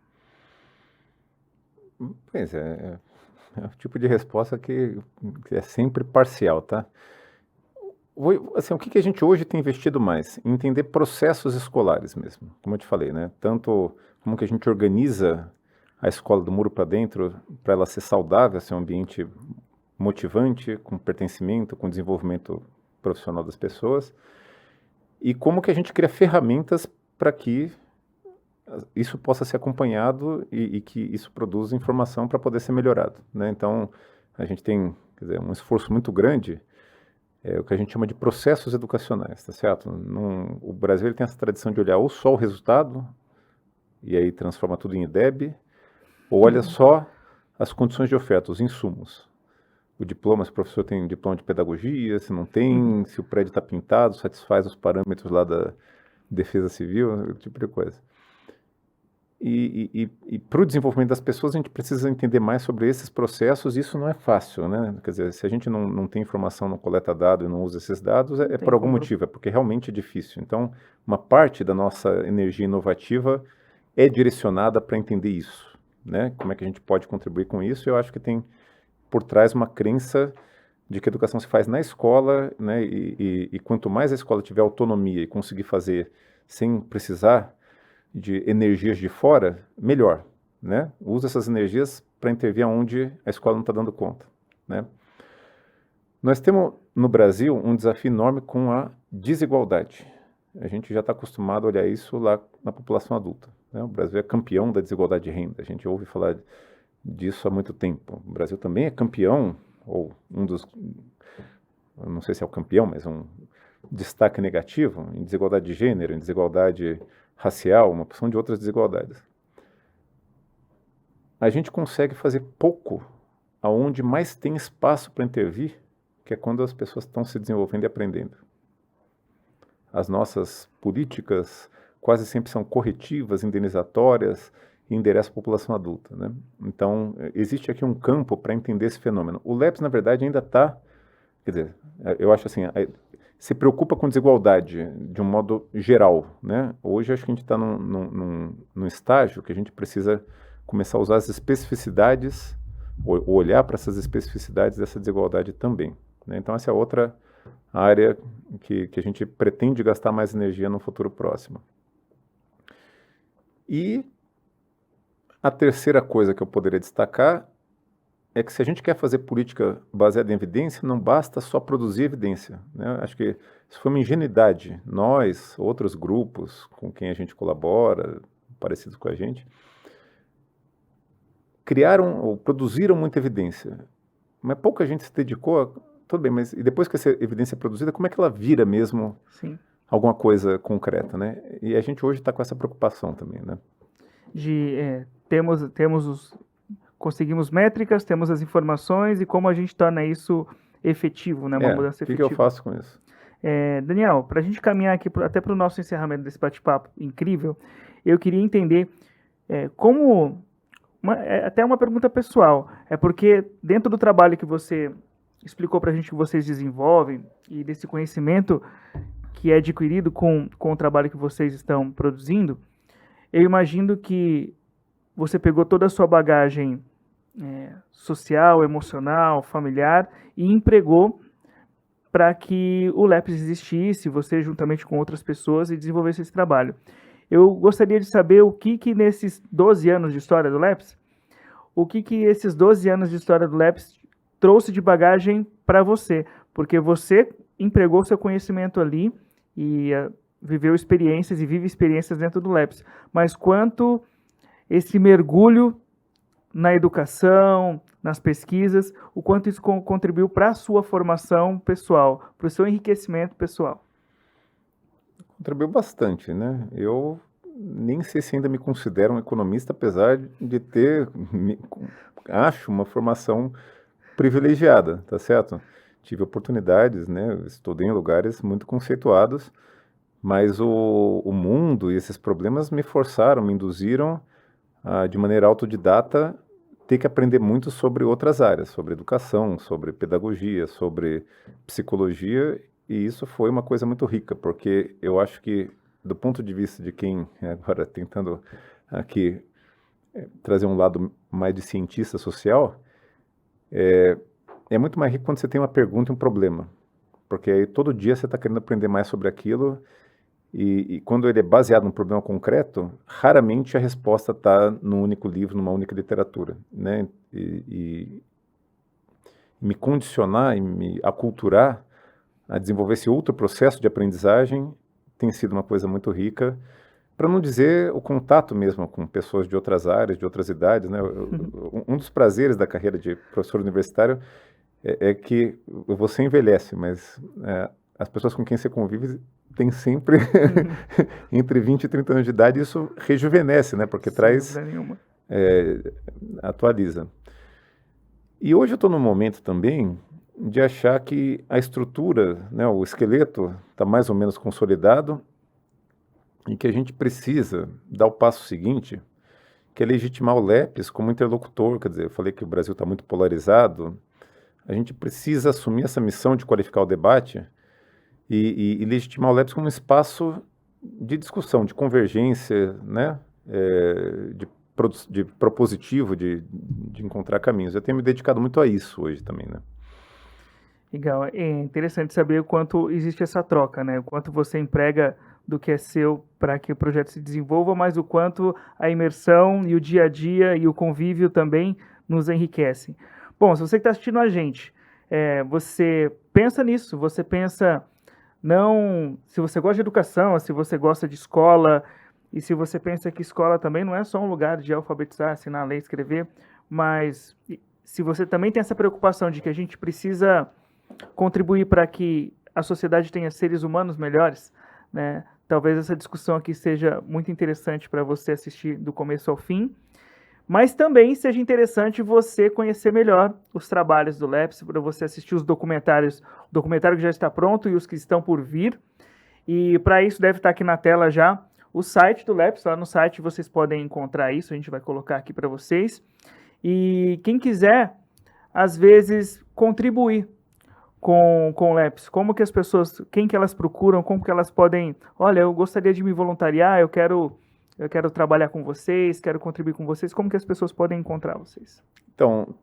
Pois é o tipo de resposta que é sempre parcial, tá? Assim, o que a gente hoje tem investido mais? Em entender processos escolares mesmo, como eu te falei, né? Tanto como que a gente organiza a escola do muro para dentro, para ela ser saudável, ser um ambiente motivante, com pertencimento, com desenvolvimento profissional das pessoas, e como que a gente cria ferramentas para que isso possa ser acompanhado e que isso produza informação para poder ser melhorado, né? Então, a gente tem, quer dizer, um esforço muito grande, o que a gente chama de processos educacionais, tá certo? O Brasil ele tem essa tradição de olhar ou só o resultado, e aí transforma tudo em IDEB, ou olha só as condições de oferta, os insumos. O diploma, se o professor tem diploma de pedagogia, se não tem, se o prédio está pintado, satisfaz os parâmetros lá da defesa civil, esse tipo de coisa. E para o desenvolvimento das pessoas, a gente precisa entender mais sobre esses processos, e isso não é fácil, né? Quer dizer, se a gente não tem informação, não coleta dados e não usa esses dados, é por algum motivo, é porque realmente é difícil. Então, uma parte da nossa energia inovativa é direcionada para entender isso, né? Como é que a gente pode contribuir com isso? Eu acho que tem por trás uma crença de que a educação se faz na escola, né? E quanto mais a escola tiver autonomia e conseguir fazer sem precisar de energias de fora, melhor, né? Usa essas energias para intervir onde a escola não está dando conta, né? Nós temos no Brasil um desafio enorme com a desigualdade. A gente já está acostumado a olhar isso lá na população adulta, né? O Brasil é campeão da desigualdade de renda. A gente ouve falar disso há muito tempo. O Brasil também é campeão, ou um dos, eu não sei se é o campeão, mas um destaque negativo em desigualdade de gênero, em desigualdade racial, uma porção de outras desigualdades. A gente consegue fazer pouco aonde mais tem espaço para intervir, que é quando as pessoas estão se desenvolvendo e aprendendo. As nossas políticas quase sempre são corretivas, indenizatórias e endereçam a população adulta, né? Então, existe aqui um campo para entender esse fenômeno. O LEPS, na verdade, ainda está, quer dizer, eu acho assim, se preocupa com desigualdade de um modo geral, né? Hoje acho que a gente está num estágio que a gente precisa começar a usar as especificidades olhar para essas especificidades dessa desigualdade também, né? Então, essa é outra área que a gente pretende gastar mais energia no futuro próximo. E a terceira coisa que eu poderia destacar é que se a gente quer fazer política baseada em evidência, não basta só produzir evidência, né? Acho que isso foi uma ingenuidade. Nós, outros grupos com quem a gente colabora, parecidos com a gente, criaram ou produziram muita evidência, mas pouca gente se dedicou a... Tudo bem, mas e depois que essa evidência é produzida, como é que ela vira mesmo Sim. alguma coisa concreta, né? E a gente hoje está com essa preocupação também, né? Conseguimos métricas, temos as informações e como a gente torna isso efetivo, né? Uma mudança O que efetiva. eu faço com isso? Daniel, para a gente caminhar aqui até para o nosso encerramento desse bate-papo incrível, eu queria entender até uma pergunta pessoal, porque dentro do trabalho que você explicou para a gente que vocês desenvolvem e desse conhecimento que é adquirido com o trabalho que vocês estão produzindo, eu imagino que você pegou toda a sua bagagem social, emocional, familiar e empregou para que o LEPS existisse, você juntamente com outras pessoas e desenvolvesse esse trabalho. Eu gostaria de saber o que nesses 12 anos de história do LEPS, esses 12 anos de história do LEPS trouxe de bagagem para você, porque você empregou seu conhecimento ali e viveu experiências e vive experiências dentro do LEPS, mas quanto esse mergulho na educação, nas pesquisas, o quanto isso contribuiu para a sua formação pessoal, para o seu enriquecimento pessoal? Contribuiu bastante, né? Eu nem sei se ainda me considero um economista, apesar de ter, acho, uma formação privilegiada, tá certo? Tive oportunidades, né? Estudei em lugares muito conceituados, mas o mundo e esses problemas me forçaram, me induziram a, de maneira autodidata, ter que aprender muito sobre outras áreas, sobre educação, sobre pedagogia, sobre psicologia, e isso foi uma coisa muito rica, porque eu acho que, do ponto de vista de quem, agora tentando aqui trazer um lado mais de cientista social, é muito mais rico quando você tem uma pergunta e um problema, porque aí todo dia você está querendo aprender mais sobre aquilo, e quando ele é baseado num problema concreto, raramente a resposta está num único livro, numa única literatura, né? E me condicionar e me aculturar a desenvolver esse outro processo de aprendizagem tem sido uma coisa muito rica, para não dizer o contato mesmo com pessoas de outras áreas, de outras idades, né? Um dos prazeres da carreira de professor universitário é que você envelhece, mas as pessoas com quem você convive têm sempre entre 20 e 30 anos de idade, e isso rejuvenesce, né? Porque atualiza. E hoje eu estou num momento também de achar que a estrutura, né, o esqueleto está mais ou menos consolidado e que a gente precisa dar o passo seguinte, que é legitimar o LEPS como interlocutor. Quer dizer, eu falei que o Brasil está muito polarizado, a gente precisa assumir essa missão de qualificar o debate e legitimar o LEPS como um espaço de discussão, de convergência, né, de propositivo, de encontrar caminhos. Eu tenho me dedicado muito a isso hoje também, né? Legal. É interessante saber o quanto existe essa troca, né? O quanto você emprega do que é seu para que o projeto se desenvolva, mas o quanto a imersão e o dia a dia e o convívio também nos enriquecem. Bom, se você que está assistindo a gente, você pensa nisso, você pensa se você gosta de educação, se você gosta de escola, e se você pensa que escola também não é só um lugar de alfabetizar, assinar, ler, escrever, mas se você também tem essa preocupação de que a gente precisa contribuir para que a sociedade tenha seres humanos melhores, né? Talvez essa discussão aqui seja muito interessante para você assistir do começo ao fim, mas também seja interessante você conhecer melhor os trabalhos do LEPS, para você assistir os documentários, o documentário que já está pronto e os que estão por vir, e para isso deve estar aqui na tela já o site do LEPS. Lá no site vocês podem encontrar isso, a gente vai colocar aqui para vocês, e quem quiser, às vezes, contribuir com o LEPS, como que as pessoas, quem que elas procuram, como que elas podem, olha, eu gostaria de me voluntariar, eu quero trabalhar com vocês, quero contribuir com vocês, como que as pessoas podem encontrar vocês? Então,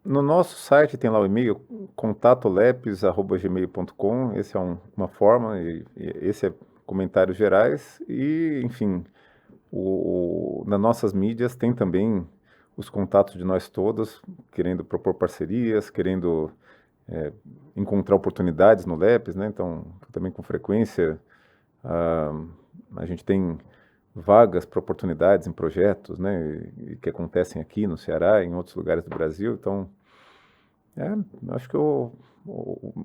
No nosso site tem lá o e-mail, contatolepes@gmail.com, esse é uma forma, e esse é comentários gerais, e, enfim, nas nossas mídias tem também os contatos de nós todos, querendo propor parcerias, querendo encontrar oportunidades no Lepes, né? Então, também com frequência, a gente tem vagas para oportunidades em projetos, né, que acontecem aqui no Ceará e em outros lugares do Brasil. Então, acho que o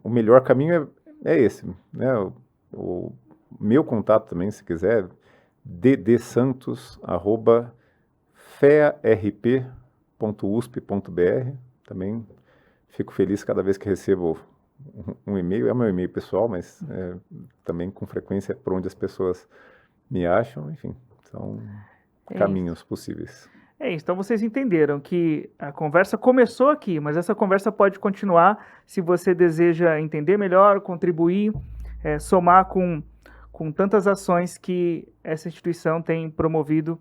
melhor caminho é esse, né? O meu contato também, se quiser, ddsantos@fearp.usp.br. Também fico feliz cada vez que recebo um e-mail. É meu e-mail pessoal, mas também com frequência por onde as pessoas me acham. Enfim, são caminhos possíveis. É isso, então vocês entenderam que a conversa começou aqui, mas essa conversa pode continuar se você deseja entender melhor, contribuir, somar com tantas ações que essa instituição tem promovido.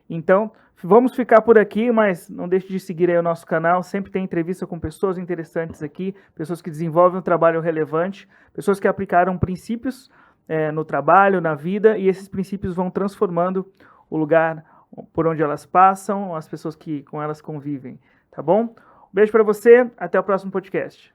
Então, vamos ficar por aqui, mas não deixe de seguir aí o nosso canal, sempre tem entrevista com pessoas interessantes aqui, pessoas que desenvolvem um trabalho relevante, pessoas que aplicaram princípios no trabalho, na vida, e esses princípios vão transformando o lugar por onde elas passam, as pessoas que com elas convivem, tá bom? Um beijo para você, até o próximo podcast.